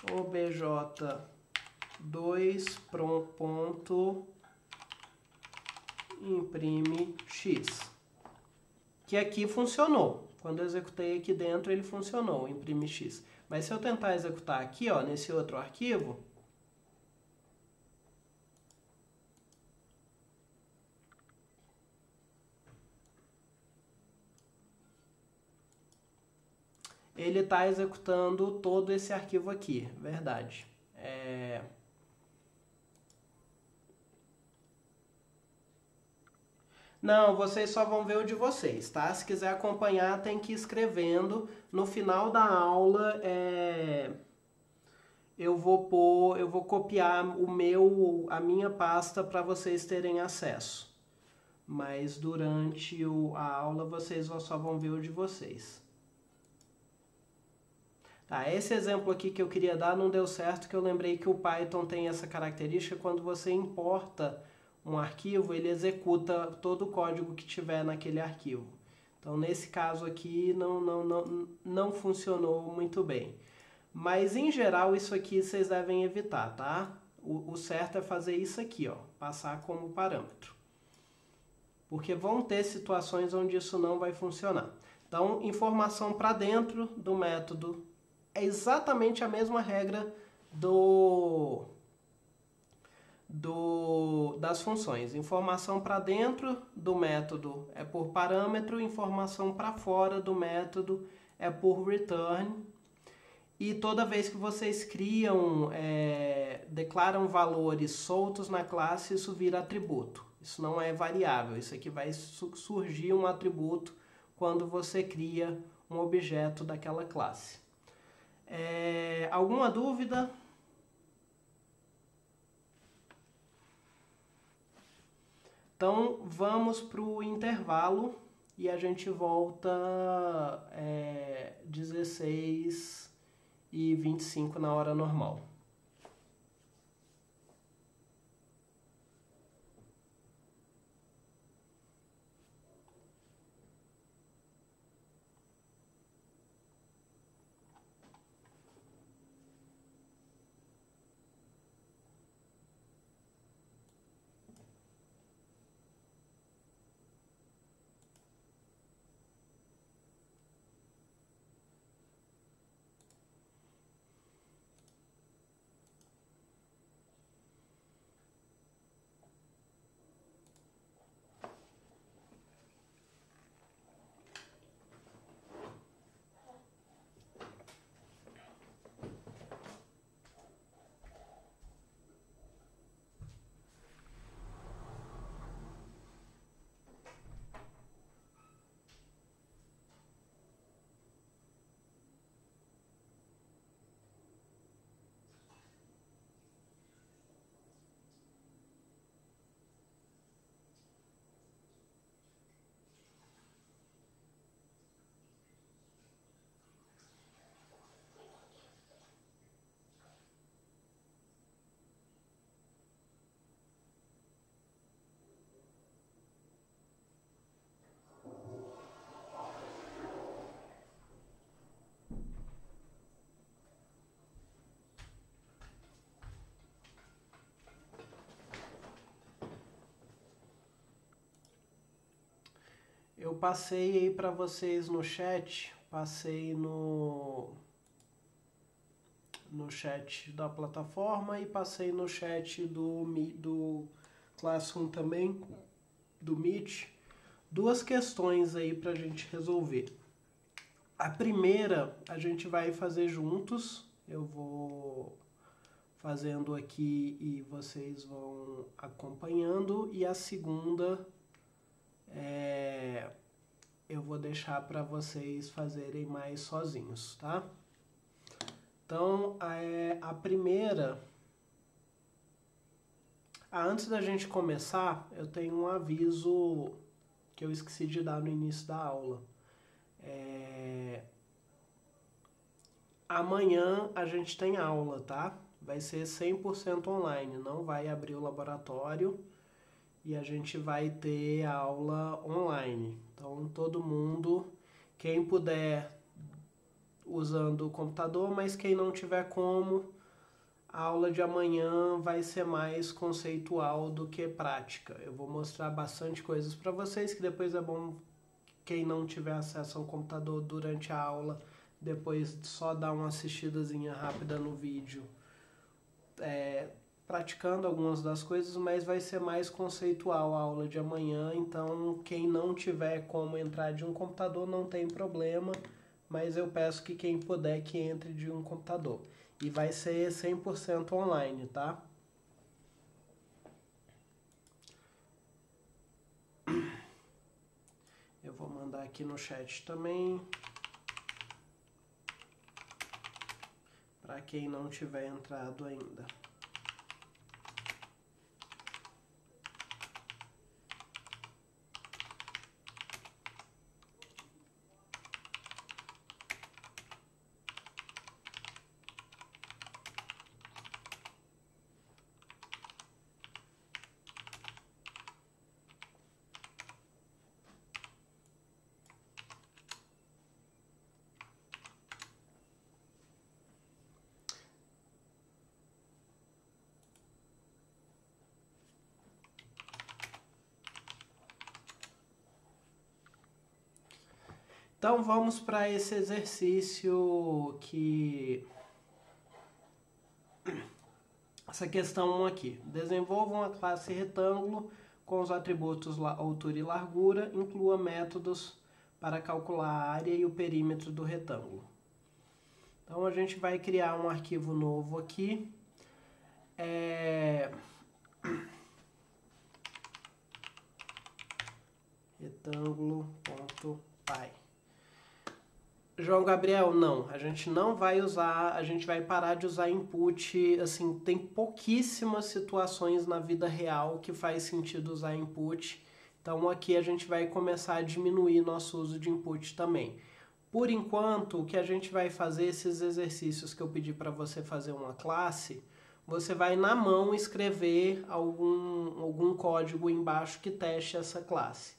obj2 ponto imprime x, que aqui funcionou. Quando eu executei aqui dentro, ele funcionou, imprime X. Mas se eu tentar executar aqui, ó, nesse outro arquivo, ele está executando todo esse arquivo aqui, verdade. Não, vocês só vão ver o de vocês, tá? Se quiser acompanhar, tem que ir escrevendo. No final da aula, eu vou copiar a minha pasta para vocês terem acesso. Mas durante a aula, vocês só vão ver o de vocês. Tá, esse exemplo aqui que eu queria dar não deu certo, que eu lembrei que o Python tem essa característica. Quando você importa um arquivo, ele executa todo o código que tiver naquele arquivo. Então, nesse caso aqui, não funcionou muito bem. Mas, em geral, isso aqui vocês devem evitar, tá? O certo é fazer isso aqui, ó, passar como parâmetro. Porque vão ter situações onde isso não vai funcionar. Então, informação para dentro do método é exatamente a mesma regra das funções. Informação para dentro do método é por parâmetro, informação para fora do método é por return. E toda vez que vocês declaram valores soltos na classe, isso vira atributo. Isso não é variável. Isso aqui vai surgir um atributo quando você cria um objeto daquela classe. Alguma dúvida? Então, vamos para o intervalo e a gente volta 16h25 na hora normal. Eu passei aí para vocês no chat, passei no chat da plataforma e passei no chat do Classroom também, do Meet, duas questões aí para a gente resolver. A primeira a gente vai fazer juntos, eu vou fazendo aqui e vocês vão acompanhando, e a segunda eu vou deixar para vocês fazerem mais sozinhos, tá? Então, a primeira... antes da gente começar, eu tenho um aviso que eu esqueci de dar no início da aula. Amanhã a gente tem aula, tá? Vai ser 100% online, não vai abrir o laboratório e a gente vai ter aula online. Então, todo mundo, quem puder, usando o computador, mas quem não tiver como, a aula de amanhã vai ser mais conceitual do que prática. Eu vou mostrar bastante coisas para vocês, que depois é bom quem não tiver acesso ao computador durante a aula, depois só dar uma assistidazinha rápida no vídeo, praticando algumas das coisas, mas vai ser mais conceitual a aula de amanhã, então quem não tiver como entrar de um computador não tem problema, mas eu peço que quem puder que entre de um computador. E vai ser 100% online, tá? Eu vou mandar aqui no chat também, para quem não tiver entrado ainda. Então vamos para esse exercício essa questão 1 aqui. Desenvolva uma classe retângulo com os atributos altura e largura, inclua métodos para calcular a área e o perímetro do retângulo. Então a gente vai criar um arquivo novo aqui. Retângulo.py. João Gabriel, não, a gente não vai usar, a gente vai parar de usar input, assim, tem pouquíssimas situações na vida real que faz sentido usar input, então aqui a gente vai começar a diminuir nosso uso de input também. Por enquanto, o que a gente vai fazer, esses exercícios que eu pedi para você fazer uma classe, você vai na mão escrever algum código embaixo que teste essa classe.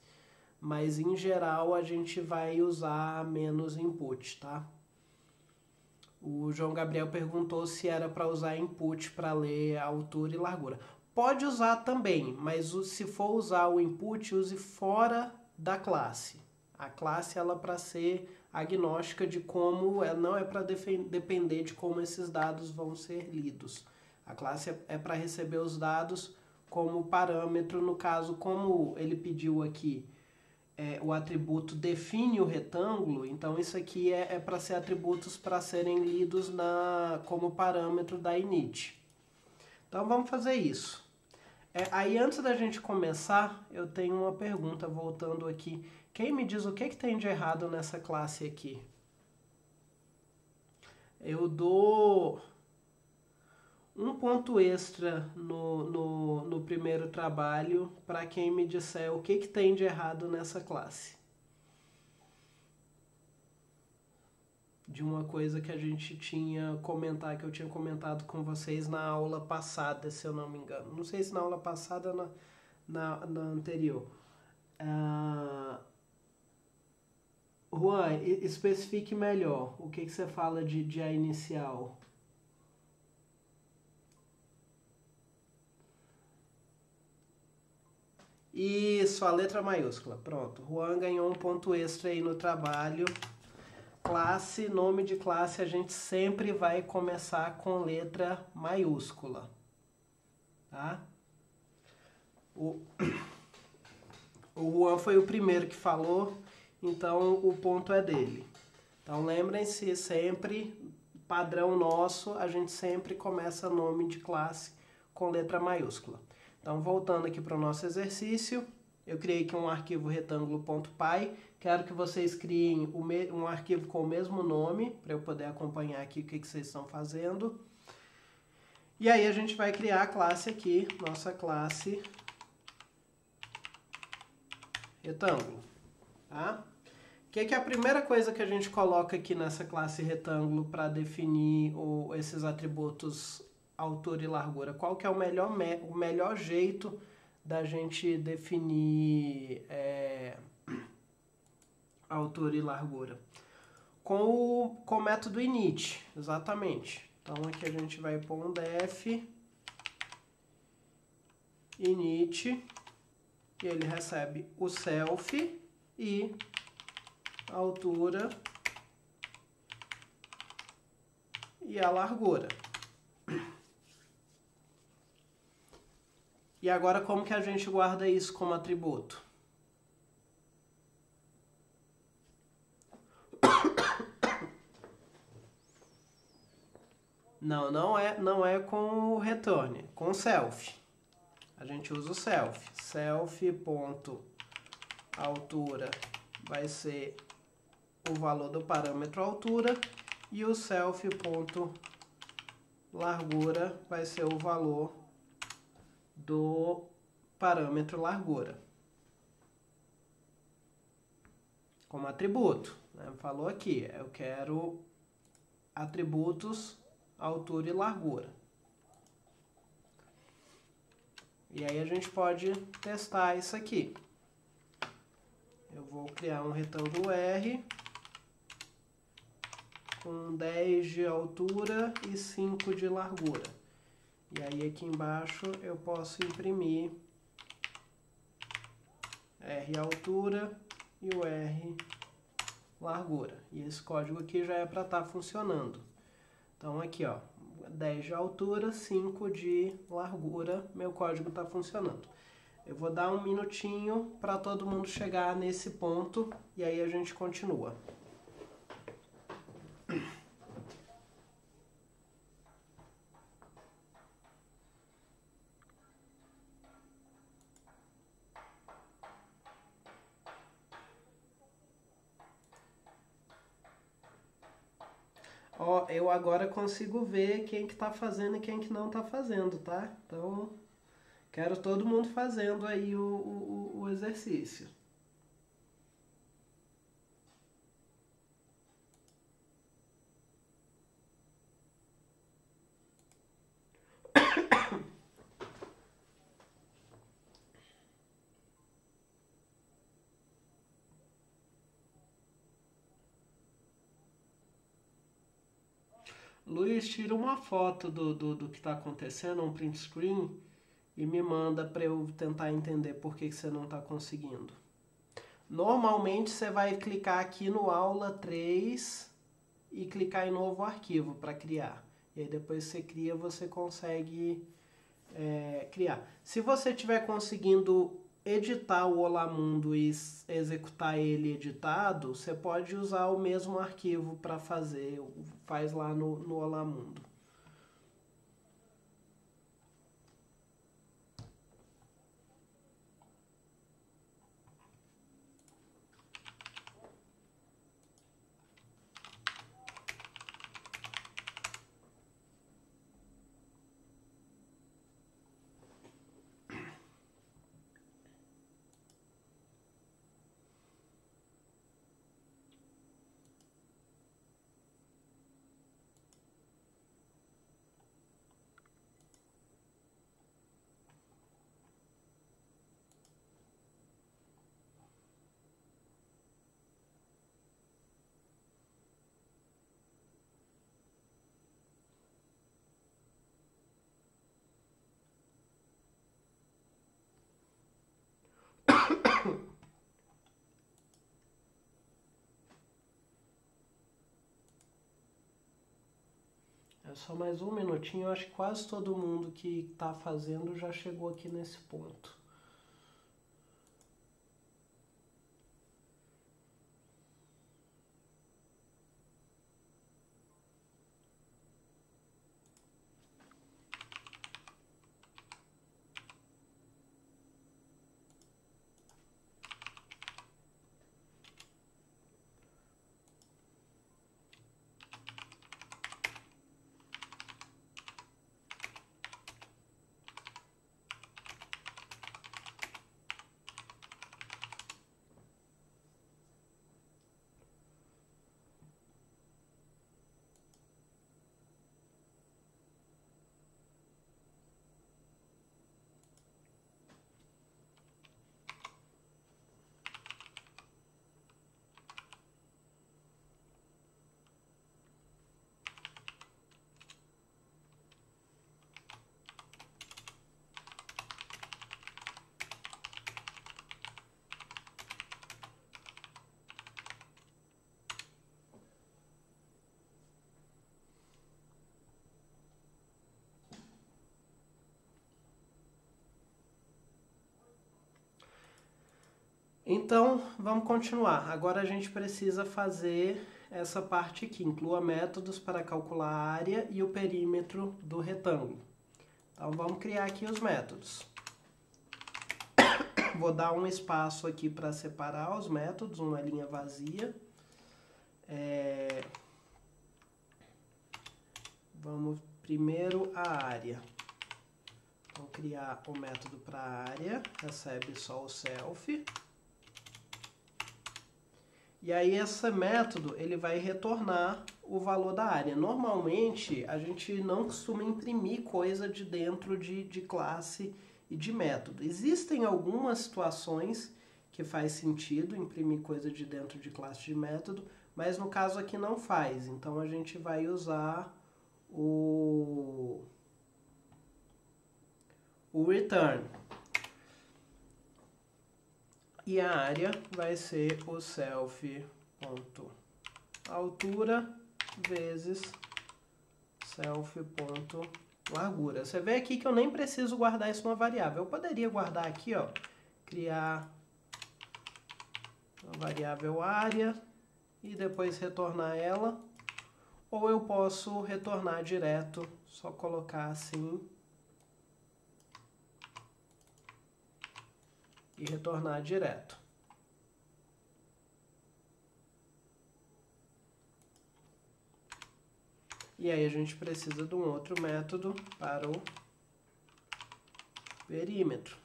Mas em geral a gente vai usar menos input, tá? O João Gabriel perguntou se era para usar input para ler a altura e largura. Pode usar também, mas se for usar o input, use fora da classe. A classe ela para ser agnóstica de como, ela não é para depender de como esses dados vão ser lidos. A classe é para receber os dados como parâmetro, no caso, como ele pediu aqui, o atributo define o retângulo, então isso aqui é para ser atributos para serem lidos como parâmetro da init. Então vamos fazer isso. Aí antes da gente começar, eu tenho uma pergunta voltando aqui. Quem me diz o que tem de errado nessa classe aqui? Eu dou um ponto extra no primeiro trabalho para quem me disser o que tem de errado nessa classe. De uma coisa que a gente tinha comentado, que eu tinha comentado com vocês na aula passada, se eu não me engano. Não sei se na aula passada ou na anterior. Juan, especifique melhor o que você fala de A inicial. Isso, a letra maiúscula. Pronto. Juan ganhou um ponto extra aí no trabalho. Classe, nome de classe, a gente sempre vai começar com letra maiúscula. Tá? O Juan foi o primeiro que falou, então o ponto é dele. Então lembrem-se sempre, padrão nosso, a gente sempre começa nome de classe com letra maiúscula. Então, voltando aqui para o nosso exercício, eu criei aqui um arquivo retângulo.py. Quero que vocês criem um arquivo com o mesmo nome, para eu poder acompanhar aqui o que vocês estão fazendo. E aí a gente vai criar a classe aqui, nossa classe retângulo. Tá? O que é a primeira coisa que a gente coloca aqui nessa classe retângulo para definir esses atributos altura e largura? Qual que é o melhor jeito da gente definir altura e largura? Com o método init, exatamente. Então aqui a gente vai pôr um def init e ele recebe o self e altura e a largura. E agora como que a gente guarda isso como atributo? Não é com o return, com o self. A gente usa o self. Self.altura vai ser o valor do parâmetro altura e o self.largura vai ser o valor do parâmetro largura. Como atributo, né? Falou aqui, eu quero atributos altura e largura. E aí a gente pode testar isso aqui. Eu vou criar um retângulo R com 10 de altura e 5 de largura. E aí aqui embaixo eu posso imprimir R altura e o R largura. E esse código aqui já é para estar funcionando. Então aqui, ó, 10 de altura, 5 de largura, meu código está funcionando. Eu vou dar um minutinho para todo mundo chegar nesse ponto e aí a gente continua. Ó, eu agora consigo ver quem que tá fazendo e quem que não tá fazendo, tá? Então, quero todo mundo fazendo aí o exercício. Luiz, tira uma foto do que está acontecendo, um print screen, e me manda para eu tentar entender por que você não está conseguindo. Normalmente você vai clicar aqui no aula 3 e clicar em novo arquivo para criar. E aí depois você cria, você consegue criar. Se você estiver conseguindo editar o Olamundo e executar ele editado, você pode usar o mesmo arquivo para fazer, faz lá no Olamundo. É só mais um minutinho, eu acho que quase todo mundo que está fazendo já chegou aqui nesse ponto. Então, vamos continuar. Agora a gente precisa fazer essa parte aqui. Inclua métodos para calcular a área e o perímetro do retângulo. Então, vamos criar aqui os métodos. Vou dar um espaço aqui para separar os métodos, uma linha vazia. Vamos primeiro a área. Vou criar o método para a área, recebe só o self. E aí esse método ele vai retornar o valor da área. Normalmente a gente não costuma imprimir coisa de dentro de classe e de método. Existem algumas situações que faz sentido imprimir coisa de dentro de classe de método, mas no caso aqui não faz. Então a gente vai usar o return. E a área vai ser o self.altura vezes self.largura. Você vê aqui que eu nem preciso guardar isso numa variável. Eu poderia guardar aqui, ó, criar uma variável área e depois retornar ela. Ou eu posso retornar direto, só colocar assim e retornar direto. E aí a gente precisa de um outro método para o perímetro.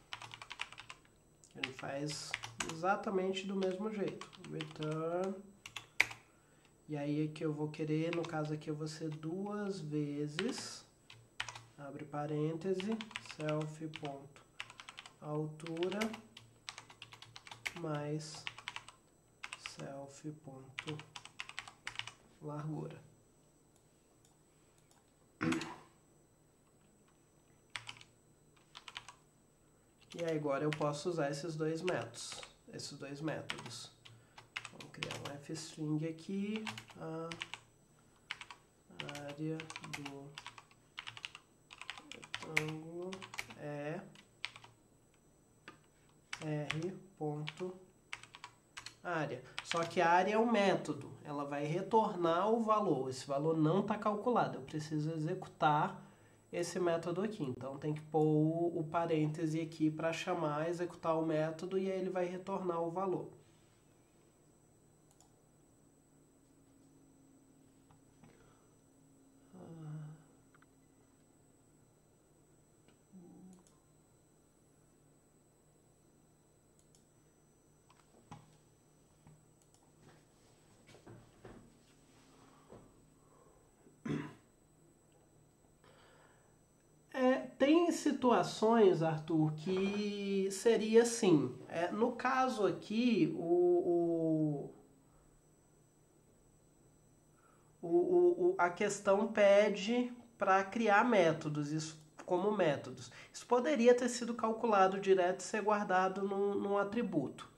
A gente faz exatamente do mesmo jeito. Return. E aí aqui eu vou querer, no caso aqui eu vou ser duas vezes, abre parêntese, self.altura mais self.largura. E aí agora eu posso usar esses dois métodos. Vamos criar um fstring aqui, a área do retângulo é r.área. Só que a área é um método, ela vai retornar o valor. Esse valor não está calculado, eu preciso executar esse método aqui. Então tem que pôr o parêntese aqui para chamar, executar o método e aí ele vai retornar o valor. Tem situações, Arthur, que seria assim. No caso aqui, a questão pede para criar métodos, isso como métodos. Isso poderia ter sido calculado direto e ser guardado num atributo.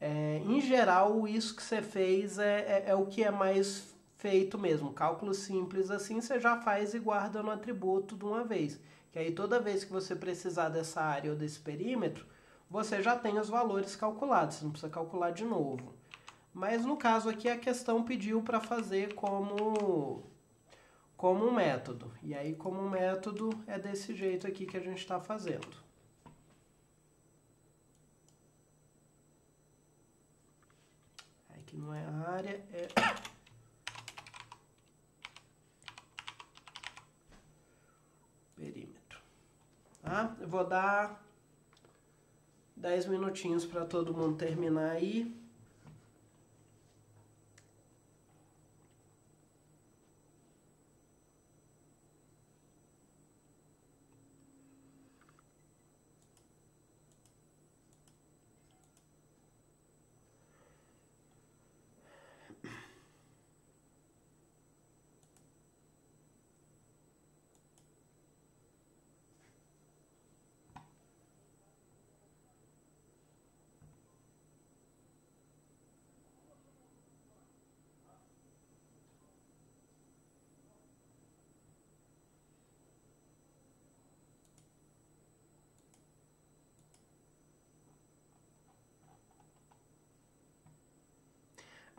Em geral, isso que você fez é o que é mais feito mesmo. Cálculo simples assim, você já faz e guarda no atributo de uma vez. Que aí toda vez que você precisar dessa área ou desse perímetro, você já tem os valores calculados, você não precisa calcular de novo. Mas no caso aqui a questão pediu para fazer como um método. E aí como um método é desse jeito aqui que a gente está fazendo. Aqui não é a área, é perímetro. Tá? Eu vou dar 10 minutinhos para todo mundo terminar aí.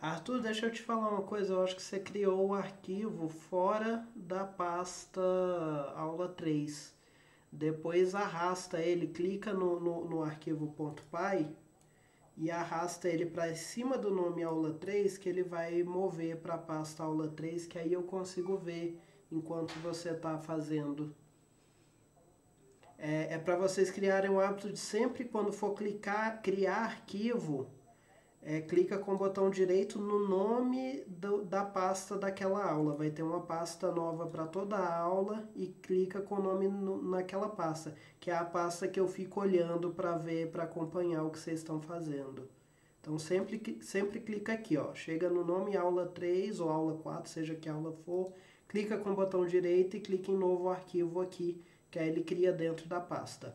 Arthur, deixa eu te falar uma coisa. Eu acho que você criou o arquivo fora da pasta aula 3. Depois arrasta ele, clica no arquivo .py e arrasta ele para cima do nome aula 3, que ele vai mover para a pasta aula 3, que aí eu consigo ver enquanto você está fazendo. É para vocês criarem o hábito de sempre quando for criar arquivo, clica com o botão direito no nome da pasta daquela aula. Vai ter uma pasta nova para toda a aula e clica com o nome naquela pasta, que é a pasta que eu fico olhando para ver, para acompanhar o que vocês estão fazendo. Então sempre clica aqui, ó. Chega no nome aula 3 ou aula 4, seja que aula for, clica com o botão direito e clica em novo arquivo aqui, que aí ele cria dentro da pasta.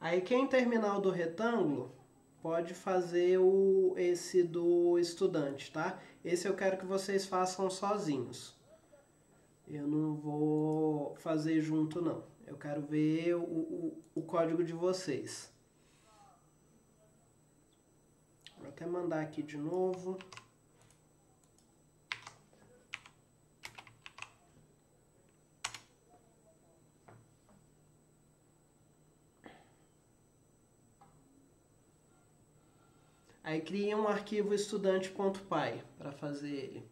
Aí quem terminar o do retângulo pode fazer esse do estudante, tá? Esse eu quero que vocês façam sozinhos. Eu não vou fazer junto, não. Eu quero ver o código de vocês. Vou até mandar aqui de novo. Aí cria um arquivo estudante.py para fazer ele.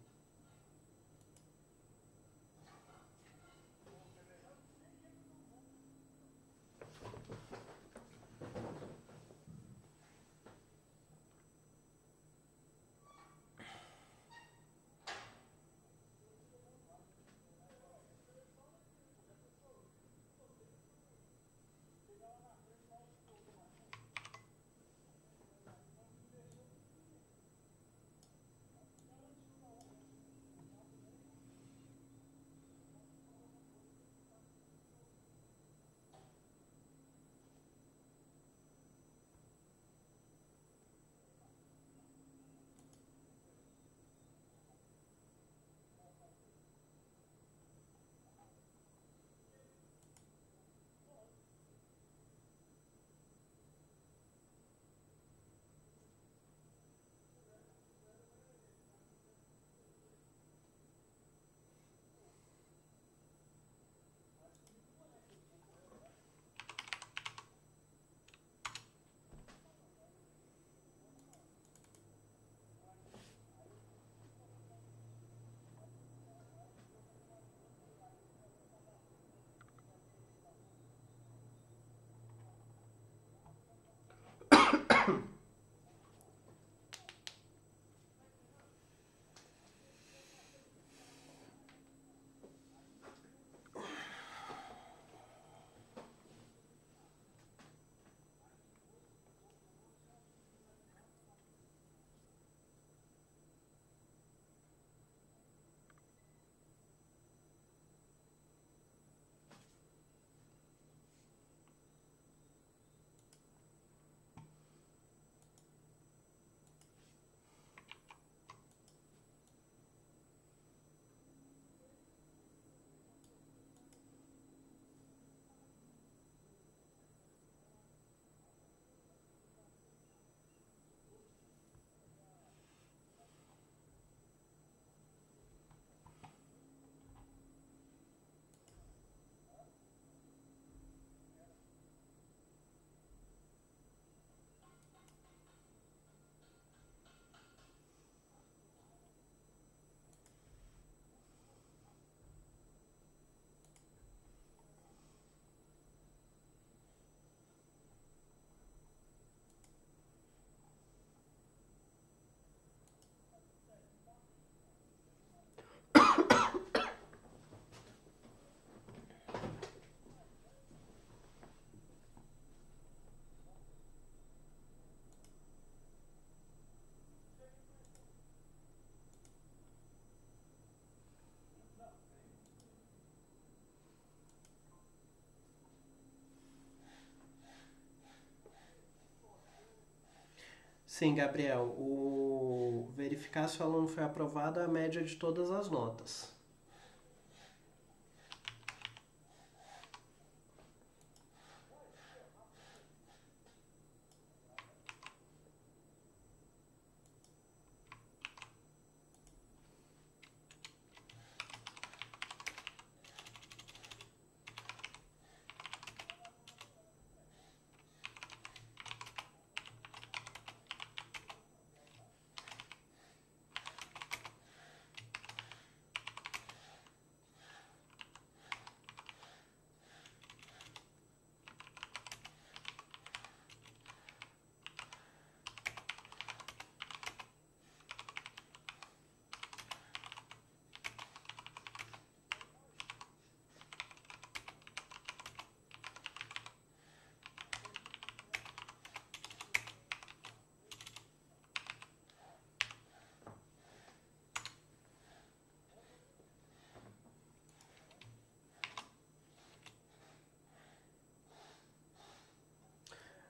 Sim, Gabriel, o verificar se o aluno foi aprovado é a média de todas as notas.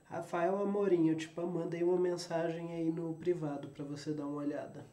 Rafael Amorim, eu te mandei uma mensagem aí no privado para você dar uma olhada.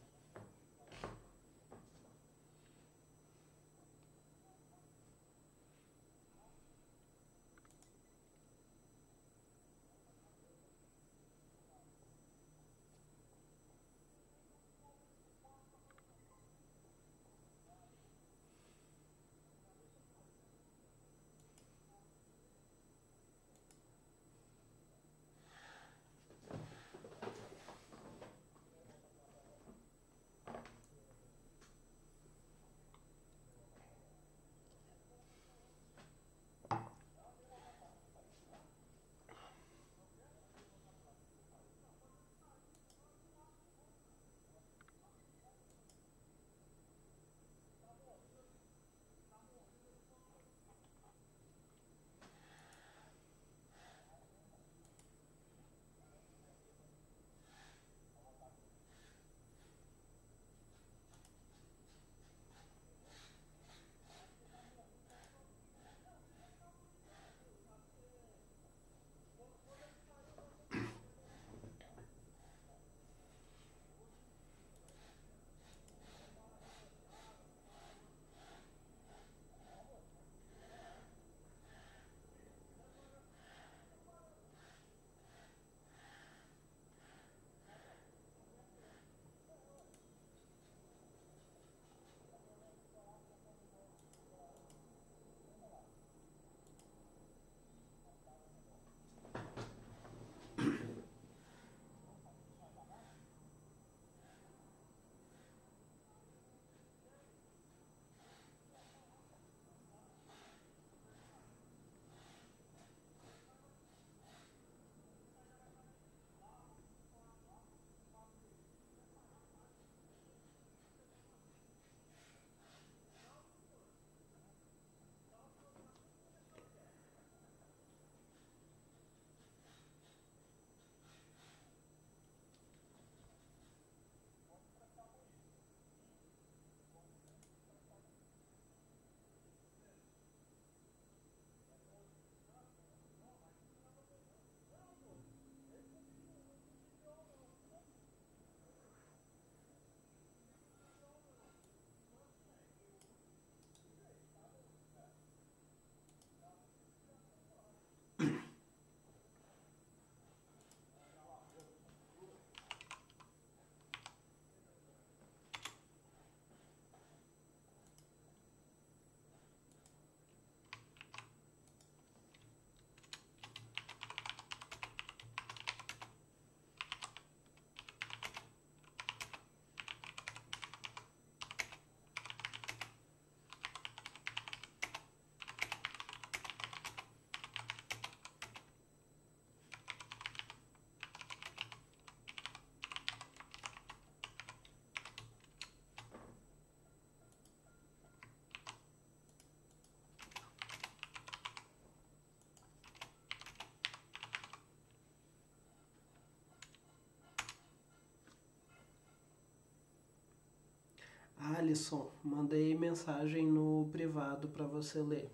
Alisson, mandei mensagem no privado para você ler.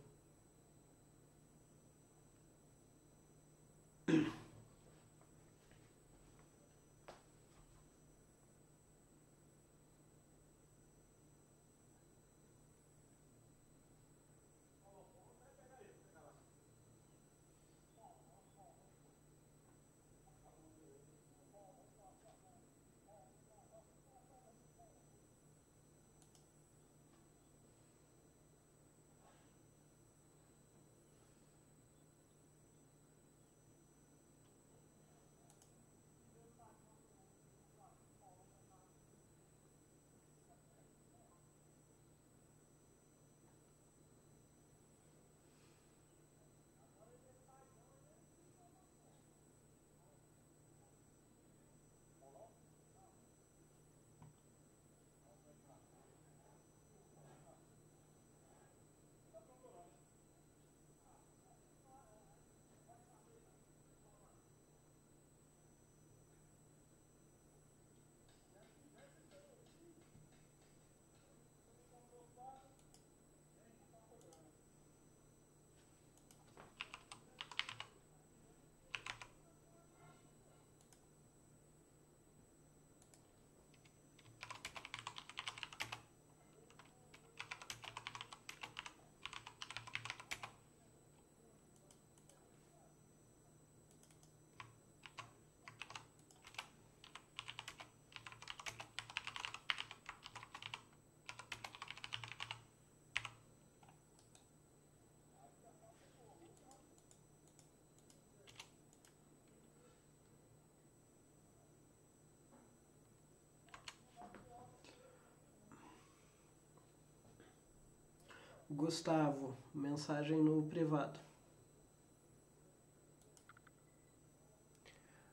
Gustavo, mensagem no privado.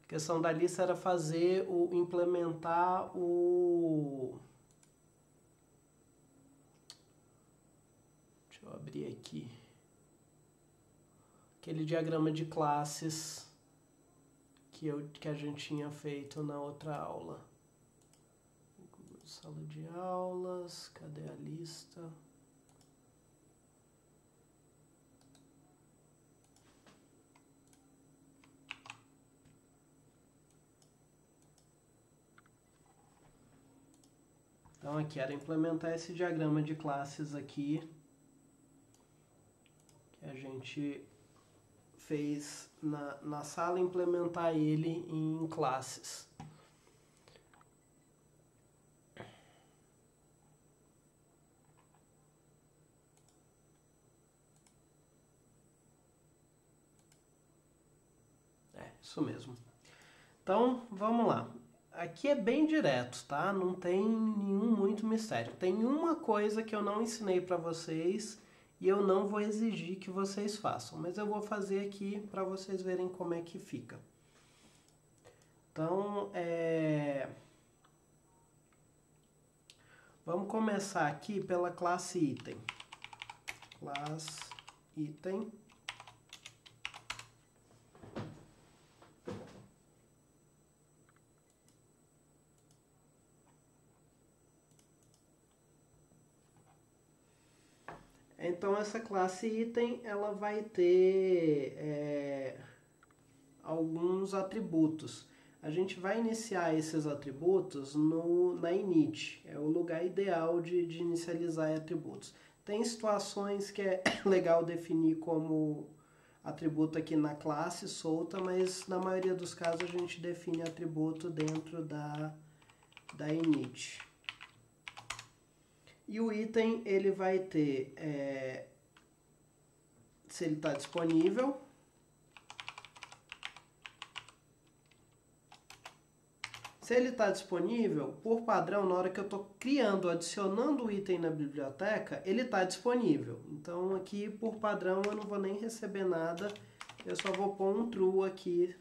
A questão da lista era implementar o... Deixa eu abrir aqui. Aquele diagrama de classes que a gente tinha feito na outra aula. Sala de aulas, cadê a lista? Então aqui era implementar esse diagrama de classes aqui, que a gente fez na sala, implementar ele em classes. Isso mesmo. Então, vamos lá. Aqui é bem direto, tá? Não tem nenhum muito mistério. Tem uma coisa que eu não ensinei para vocês e eu não vou exigir que vocês façam, mas eu vou fazer aqui para vocês verem como é que fica. Então, vamos começar aqui pela classe item. Classe item. Então, essa classe item, ela vai ter alguns atributos. A gente vai iniciar esses atributos na init, é o lugar ideal de inicializar atributos. Tem situações que é legal definir como atributo aqui na classe solta, mas na maioria dos casos a gente define atributo dentro da init. E o item, ele vai ter, se ele está disponível, se ele está disponível, por padrão, na hora que eu estou adicionando o item na biblioteca, ele está disponível. Então aqui, por padrão, eu não vou nem receber nada, eu só vou pôr um true aqui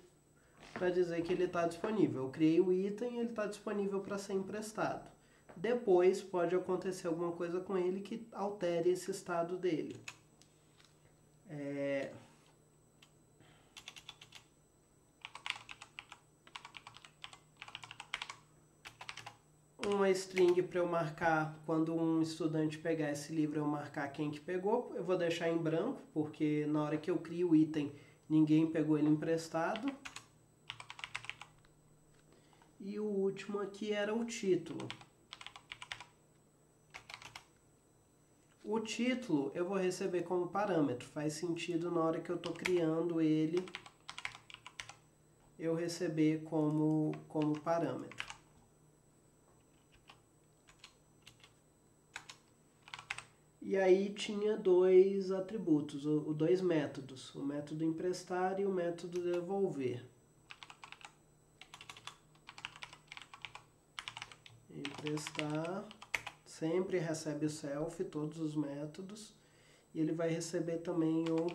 para dizer que ele está disponível. Eu criei o item e ele está disponível para ser emprestado. Depois pode acontecer alguma coisa com ele que altere esse estado dele. Uma string para eu marcar, quando um estudante pegar esse livro, eu marcar quem que pegou. Eu vou deixar em branco, porque na hora que eu crio o item, ninguém pegou ele emprestado. E o último aqui era o título. O título eu vou receber como parâmetro. Faz sentido na hora que eu estou criando ele, eu receber como parâmetro. E aí tinha dois atributos, dois métodos. O método emprestar e o método devolver. Emprestar sempre recebe o self, todos os métodos, e ele vai receber também o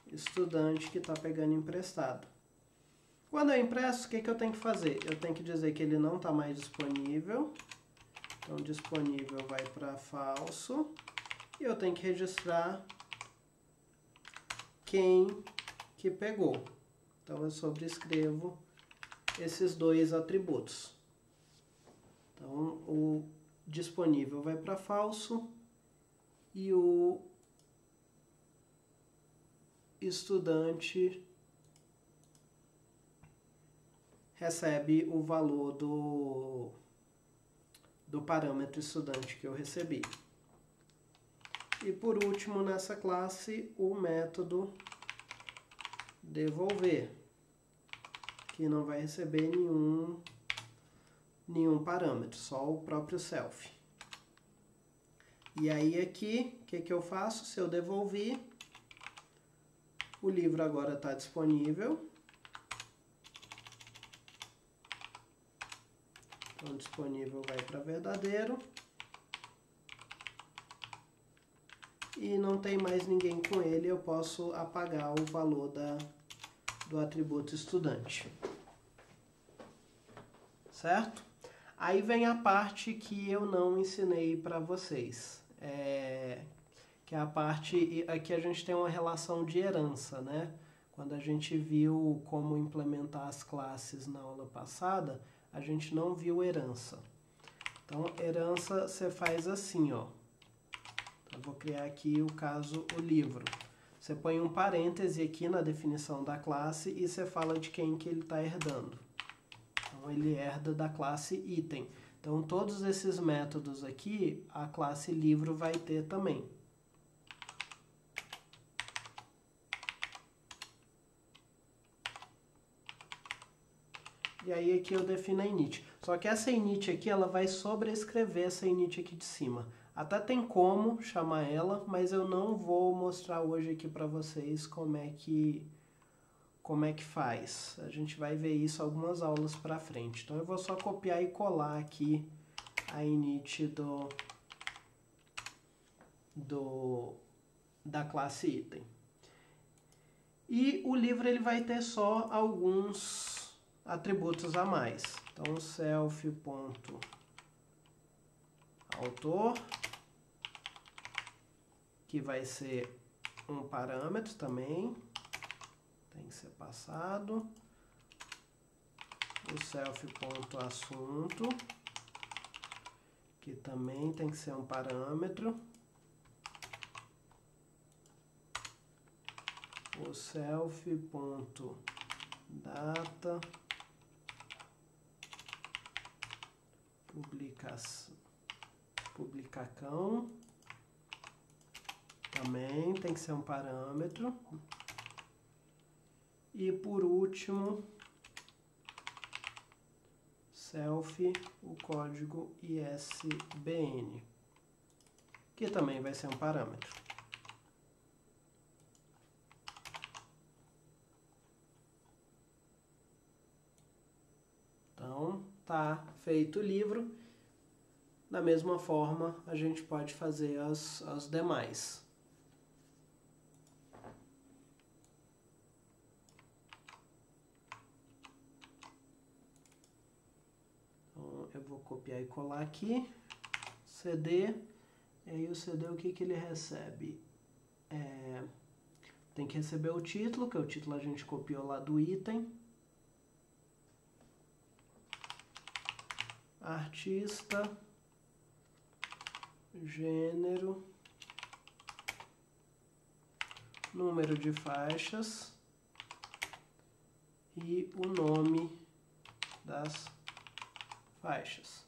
estudante que está pegando emprestado. Quando eu empresto, o que eu tenho que fazer? Eu tenho que dizer que ele não está mais disponível, então disponível vai para falso, e eu tenho que registrar quem que pegou. Então eu sobrescrevo esses dois atributos. Então o disponível vai para falso e o estudante recebe o valor do parâmetro estudante que eu recebi. E por último, nessa classe, o método devolver, que não vai receber nenhum parâmetro, só o próprio self. E aí aqui, o que eu faço? Se eu devolver, o livro agora está disponível. Então, disponível vai para verdadeiro. e não tem mais ninguém com ele, eu posso apagar o valor do atributo estudante. Certo? Aí vem a parte que eu não ensinei para vocês, que é a parte, aqui a gente tem uma relação de herança, né? Quando a gente viu como implementar as classes na aula passada, a gente não viu herança. Então, herança você faz assim, ó. Eu vou criar aqui o caso, o livro. Você põe um parêntese aqui na definição da classe e você fala de quem que ele está herdando. Então, ele herda da classe item. Então, todos esses métodos aqui, a classe livro vai ter também. E aí aqui eu defino a init. Só que essa init aqui, ela vai sobrescrever essa init aqui de cima. Até tem como chamar ela, mas eu não vou mostrar hoje aqui para vocês como é que faz. A gente vai ver isso algumas aulas para frente. Então eu vou só copiar e colar aqui a init da classe item. E o livro ele vai ter só alguns atributos a mais. Então, self.autor, que vai ser um parâmetro também, tem que ser passado. O self.assunto, que também tem que ser um parâmetro. O self.data, publicacão, também tem que ser um parâmetro. E por último, self, o código ISBN, que também vai ser um parâmetro. Então, tá feito o livro. Da mesma forma, a gente pode fazer as demais. Então, eu vou copiar e colar aqui. CD. E aí o CD, o que ele recebe? Tem que receber o título, que é o título a gente copiou lá do item. Artista, gênero, número de faixas e o nome das faixas.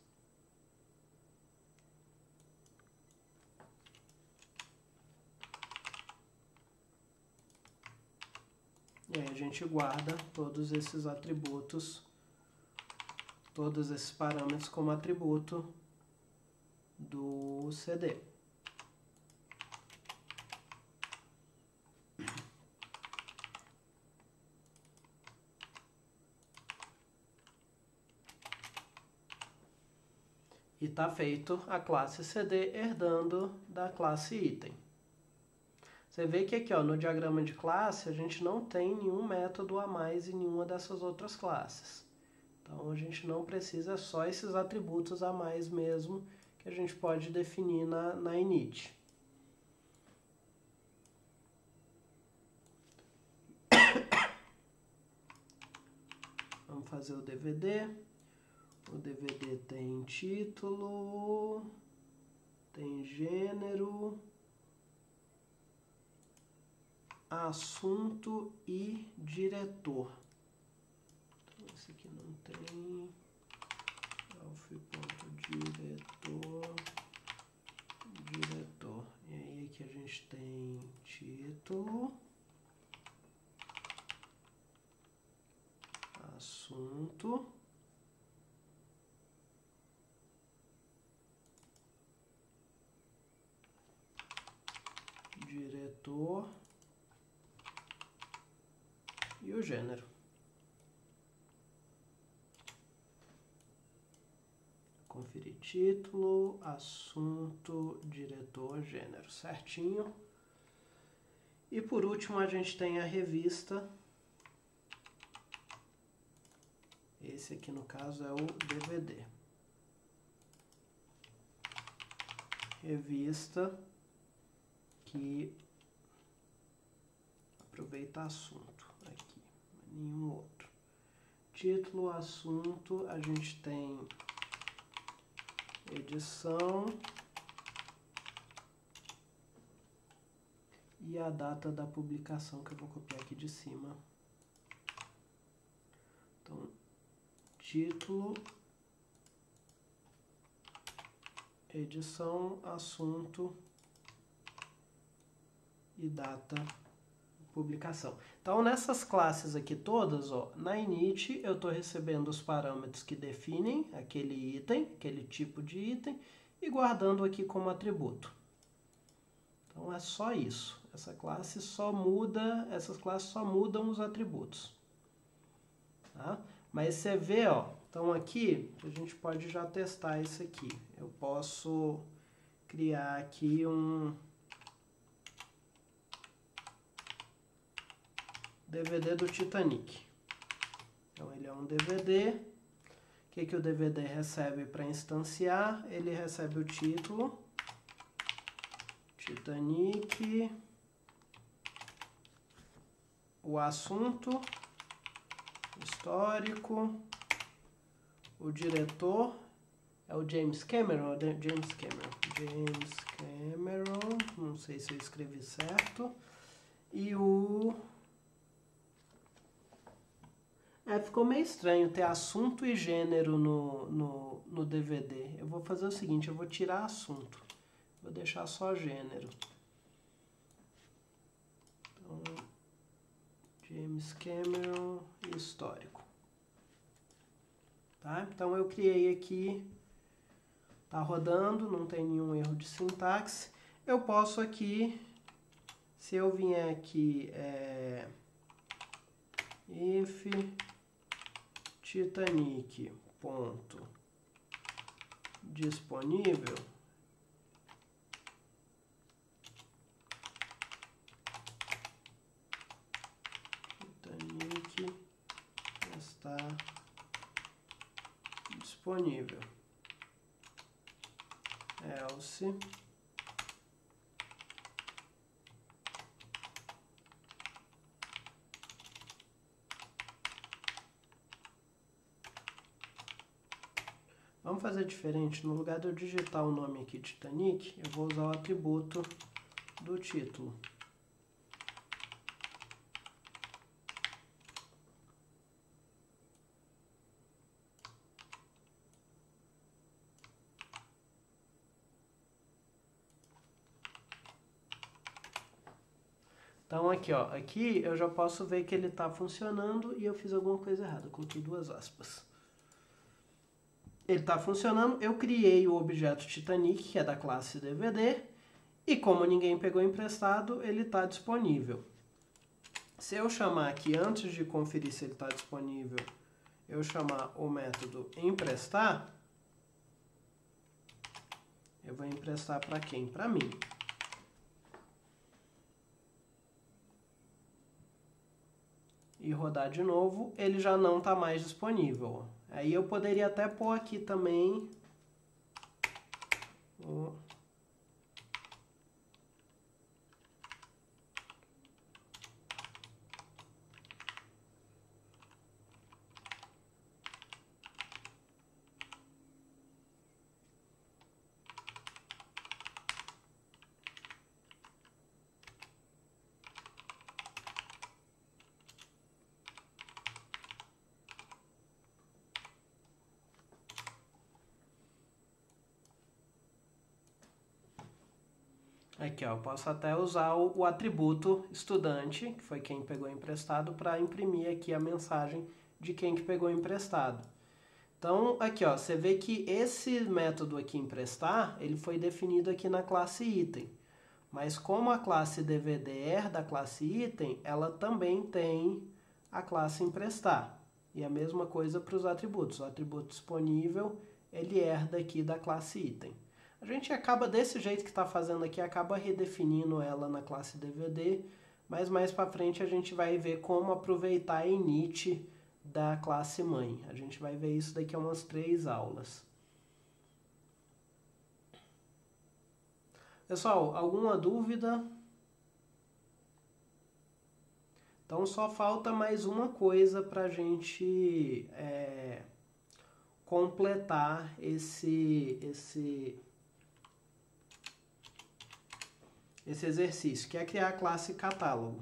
E aí a gente guarda todos esses atributos, todos esses parâmetros como atributo do CD. E está feito a classe CD herdando da classe item. Você vê que aqui, ó, no diagrama de classe a gente não tem nenhum método a mais em nenhuma dessas outras classes. Então a gente não precisa, só esses atributos a mais mesmo que a gente pode definir na init. Vamos fazer o DVD. O DVD tem título, tem gênero, assunto e diretor. Então, esse aqui não tem. Diretor. E aí aqui a gente tem título, assunto, diretor e o gênero. Com conferir título, assunto, diretor, gênero, certinho. E por último a gente tem a revista. Esse aqui no caso é o DVD. Revista que aproveita assunto aqui, nenhum outro. Título, assunto, a gente tem edição e a data da publicação que eu vou copiar aqui de cima. Então, título, edição, assunto e data de publicação. Então, nessas classes aqui todas, ó, na init eu estou recebendo os parâmetros que definem aquele item, aquele tipo de item, e guardando aqui como atributo. Então, é só isso. Essa classe só muda, essas classes só mudam os atributos. Tá? Mas você vê, ó, então aqui a gente pode já testar isso aqui. Eu posso criar aqui um DVD do Titanic. Então ele é um DVD. O que o DVD recebe para instanciar? Ele recebe o título, Titanic, o assunto, histórico, o diretor é o James Cameron, não sei se eu escrevi certo, e o... ficou meio estranho ter assunto e gênero no DVD. Eu vou fazer o seguinte, eu vou tirar assunto, vou deixar só gênero. Então, James Cameron histórico. Tá? Então eu criei aqui, tá rodando, não tem nenhum erro de sintaxe. Eu posso aqui, se eu vier aqui, if Titanic ponto disponível, Titanic está disponível, else vamos fazer diferente. No lugar de eu digitar o nome aqui Titanic, eu vou usar o atributo do título. Então aqui, ó, aqui eu já posso ver que ele está funcionando e eu fiz alguma coisa errada, eu coloquei duas aspas. Ele está funcionando, eu criei o objeto Titanic, que é da classe DVD, e como ninguém pegou emprestado, ele está disponível. Se eu chamar aqui, antes de conferir se ele está disponível, eu chamar o método emprestar, eu vou emprestar para quem? Para mim. E rodar de novo, ele já não está mais disponível. Aí eu poderia até pôr aqui também o... Aqui, ó, eu posso até usar o atributo estudante, que foi quem pegou emprestado, para imprimir aqui a mensagem de quem que pegou emprestado. Então, aqui, ó, você vê que esse método aqui emprestar, ele foi definido aqui na classe item. Mas como a classe DVD é da classe item, ela também tem a classe emprestar. E a mesma coisa para os atributos. O atributo disponível ele herda aqui da classe item. A gente acaba, desse jeito que está fazendo aqui, acaba redefinindo ela na classe DVD, mas mais para frente a gente vai ver como aproveitar a init da classe mãe. A gente vai ver isso daqui a umas 3 aulas. Pessoal, alguma dúvida? Então só falta mais uma coisa para a gente completar esse exercício, que é criar a classe catálogo.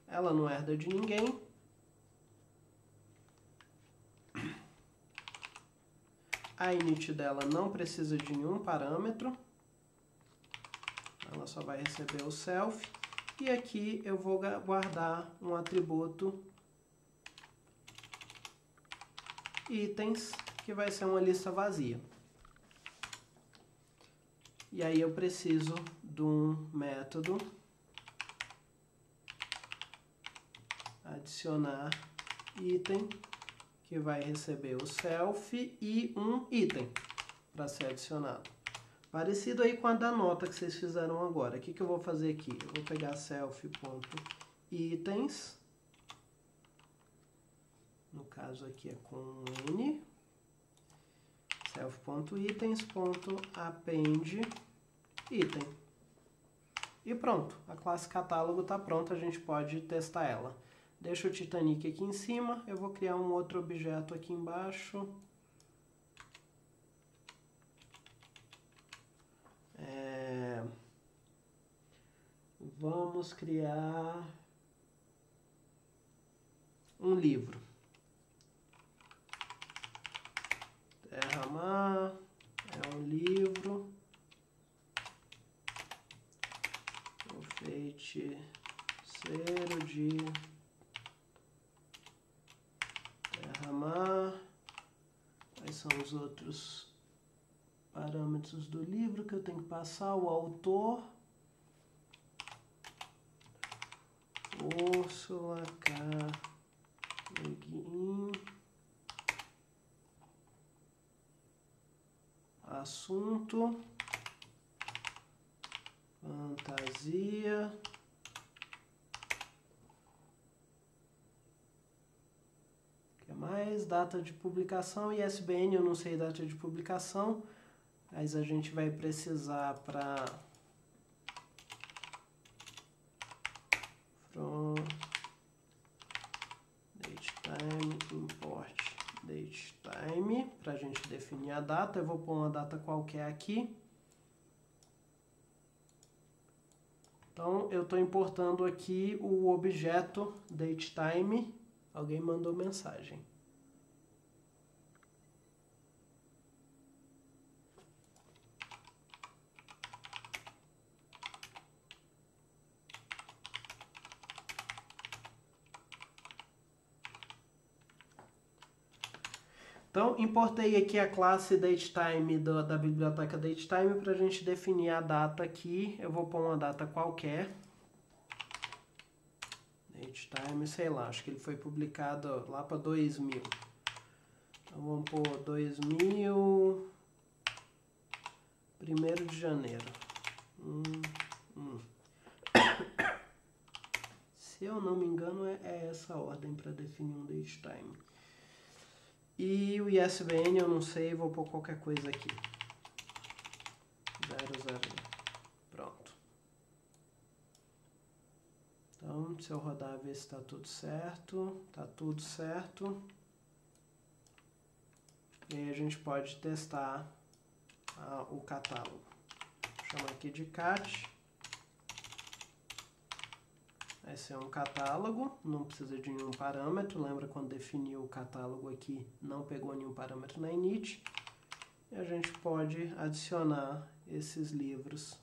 Ela não herda de ninguém. A init dela não precisa de nenhum parâmetro. Ela só vai receber o self. E aqui eu vou guardar um atributo itens, que vai ser uma lista vazia. E aí eu preciso de um método adicionar item, que vai receber o self e um item para ser adicionado. Parecido aí com a da nota que vocês fizeram agora. O que eu vou fazer aqui? Eu vou pegar self.itens, no caso aqui é com n, self.itens.append item. E pronto, a classe catálogo está pronta, a gente pode testar ela. Deixa o Titanic aqui em cima, eu vou criar um outro objeto aqui embaixo. Vamos criar um livro. Terra-mar é um livro. O feiticeiro de Terra-mar. Quais são os outros parâmetros do livro que eu tenho que passar? O autor. Úrsula K. Le Guin. Assunto. Fantasia. O que mais? Data de publicação. ISBN, eu não sei data de publicação, mas a gente vai precisar para from datetime import datetime, para a gente definir a data. Eu vou pôr uma data qualquer aqui. Então eu estou importando aqui o objeto datetime. Alguém mandou mensagem. Então, importei aqui a classe datetime da biblioteca datetime para a gente definir a data aqui. Eu vou pôr uma data qualquer. Datetime, sei lá, acho que ele foi publicado lá para 2000. Então, vamos pôr 2000, 1º de janeiro. Se eu não me engano, é essa ordem para definir um datetime. E o ISBN eu não sei, vou pôr qualquer coisa aqui. 00. Pronto. Então, se eu rodar, ver se está tudo certo. Está tudo certo. E aí a gente pode testar o catálogo. Chama aqui de cat. Vai ser um catálogo, não precisa de nenhum parâmetro. Lembra quando definiu o catálogo aqui, não pegou nenhum parâmetro na init. E a gente pode adicionar esses livros,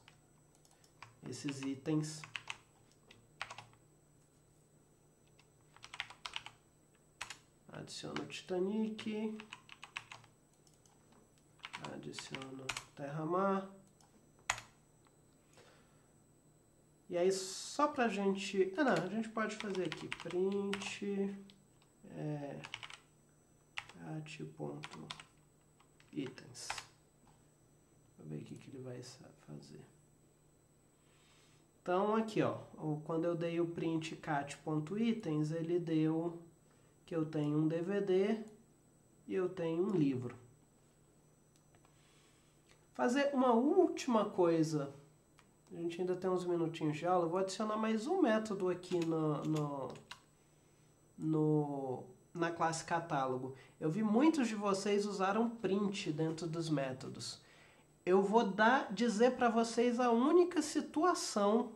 esses itens. Adiciono o Titanic. Adiciono Terra-mar. E aí, só pra gente... a gente pode fazer aqui, print cat.itens. Vou ver o que ele vai fazer. Então, aqui, ó, quando eu dei o print cat.itens, ele deu que eu tenho um DVD e eu tenho um livro. Fazer uma última coisa. A gente ainda tem uns minutinhos de aula. Eu vou adicionar mais um método aqui na classe catálogo. Eu vi muitos de vocês usaram print dentro dos métodos. Eu vou dizer para vocês a única situação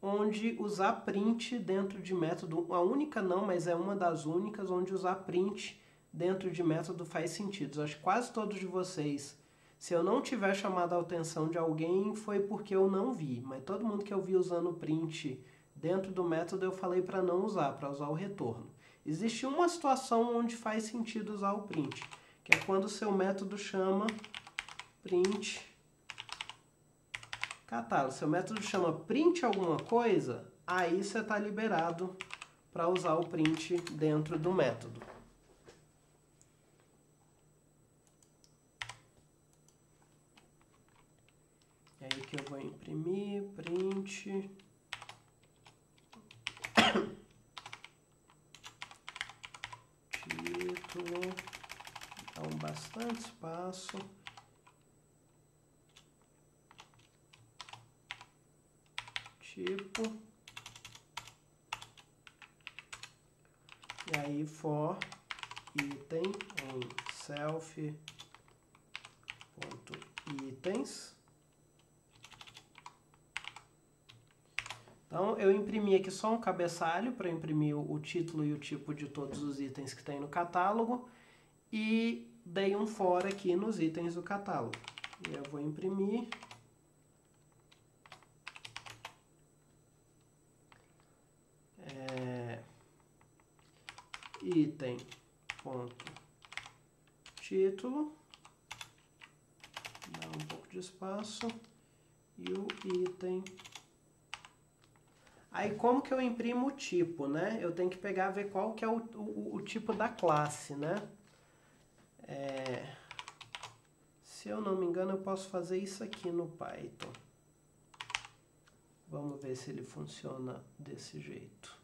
onde usar print dentro de método, a única não, mas é uma das únicas onde usar print dentro de método faz sentido. Eu acho que quase todos de vocês, se eu não tiver chamado a atenção de alguém, foi porque eu não vi, mas todo mundo que eu vi usando print dentro do método eu falei para não usar, para usar o retorno. Existe uma situação onde faz sentido usar o print, que é quando o seu método chama print catálogo. Seu método chama print alguma coisa, aí você está liberado para usar o print dentro do método. E aí que eu vou imprimir, print. Título. Dá bastante espaço. Tipo. E aí for item em self.itens. Então, eu imprimi aqui só um cabeçalho para imprimir o título e o tipo de todos os itens que tem no catálogo e dei um for aqui nos itens do catálogo. E eu vou imprimir. Item.título. Dá um pouco de espaço. E o item. Aí, como que eu imprimo o tipo, né? Eu tenho que pegar, ver qual que é o tipo da classe, né? Se eu não me engano, eu posso fazer isso aqui no Python. Vamos ver se ele funciona desse jeito.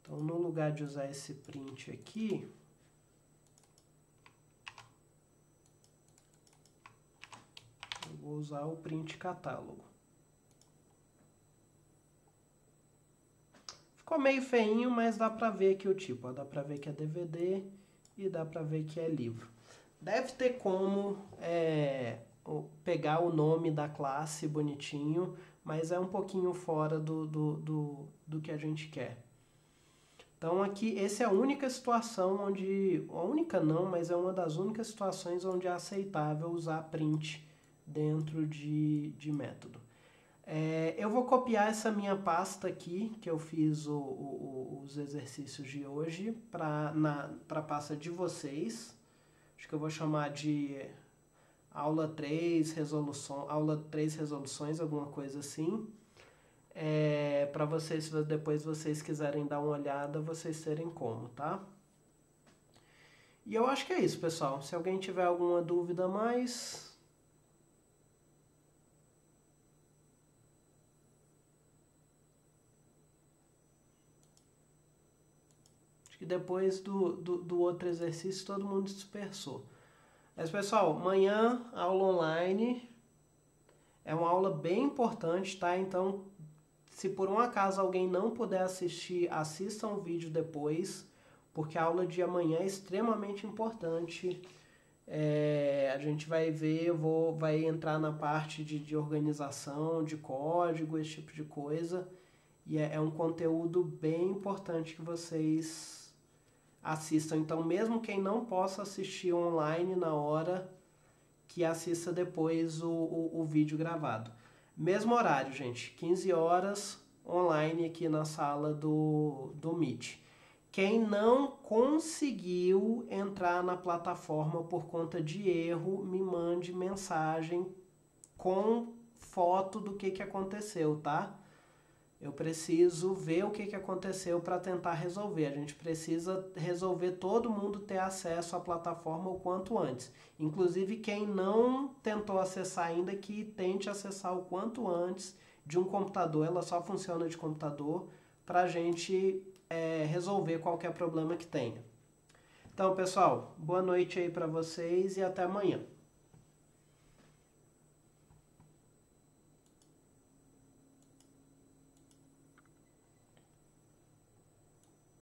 Então, no lugar de usar esse print aqui, eu vou usar o print catálogo. Ficou meio feinho, mas dá pra ver aqui o tipo. Ó, dá pra ver que é DVD e dá pra ver que é livro. Deve ter como pegar o nome da classe bonitinho, mas é um pouquinho fora do que a gente quer. Então aqui, essa é a única situação onde... A única não, mas é uma das únicas situações onde é aceitável usar print dentro de método. Eu vou copiar essa minha pasta aqui, que eu fiz os exercícios de hoje, para a pasta de vocês. Acho que eu vou chamar de aula 3 resoluções, alguma coisa assim. Para vocês, se depois vocês quiserem dar uma olhada, vocês terem como, tá? E eu acho que é isso, pessoal. Se alguém tiver alguma dúvida a mais... que depois do outro exercício todo mundo dispersou. Mas, pessoal, amanhã, aula online, é uma aula bem importante, tá? Então, se por um acaso alguém não puder assistir, assista um vídeo depois, porque a aula de amanhã é extremamente importante. A gente vai ver, vai entrar na parte de organização, de código, esse tipo de coisa. E é um conteúdo bem importante que vocês assistam. Então, mesmo quem não possa assistir online na hora, que assista depois o vídeo gravado. Mesmo horário, gente, 15 horas online aqui na sala do Meet. Quem não conseguiu entrar na plataforma por conta de erro, me mande mensagem com foto do que aconteceu, tá? eu preciso ver o que aconteceu para tentar resolver. A gente precisa resolver todo mundo ter acesso à plataforma o quanto antes. Inclusive quem não tentou acessar ainda, que tente acessar o quanto antes de um computador. Ela só funciona de computador para a gente resolver qualquer problema que tenha. Então, pessoal, boa noite aí para vocês e até amanhã.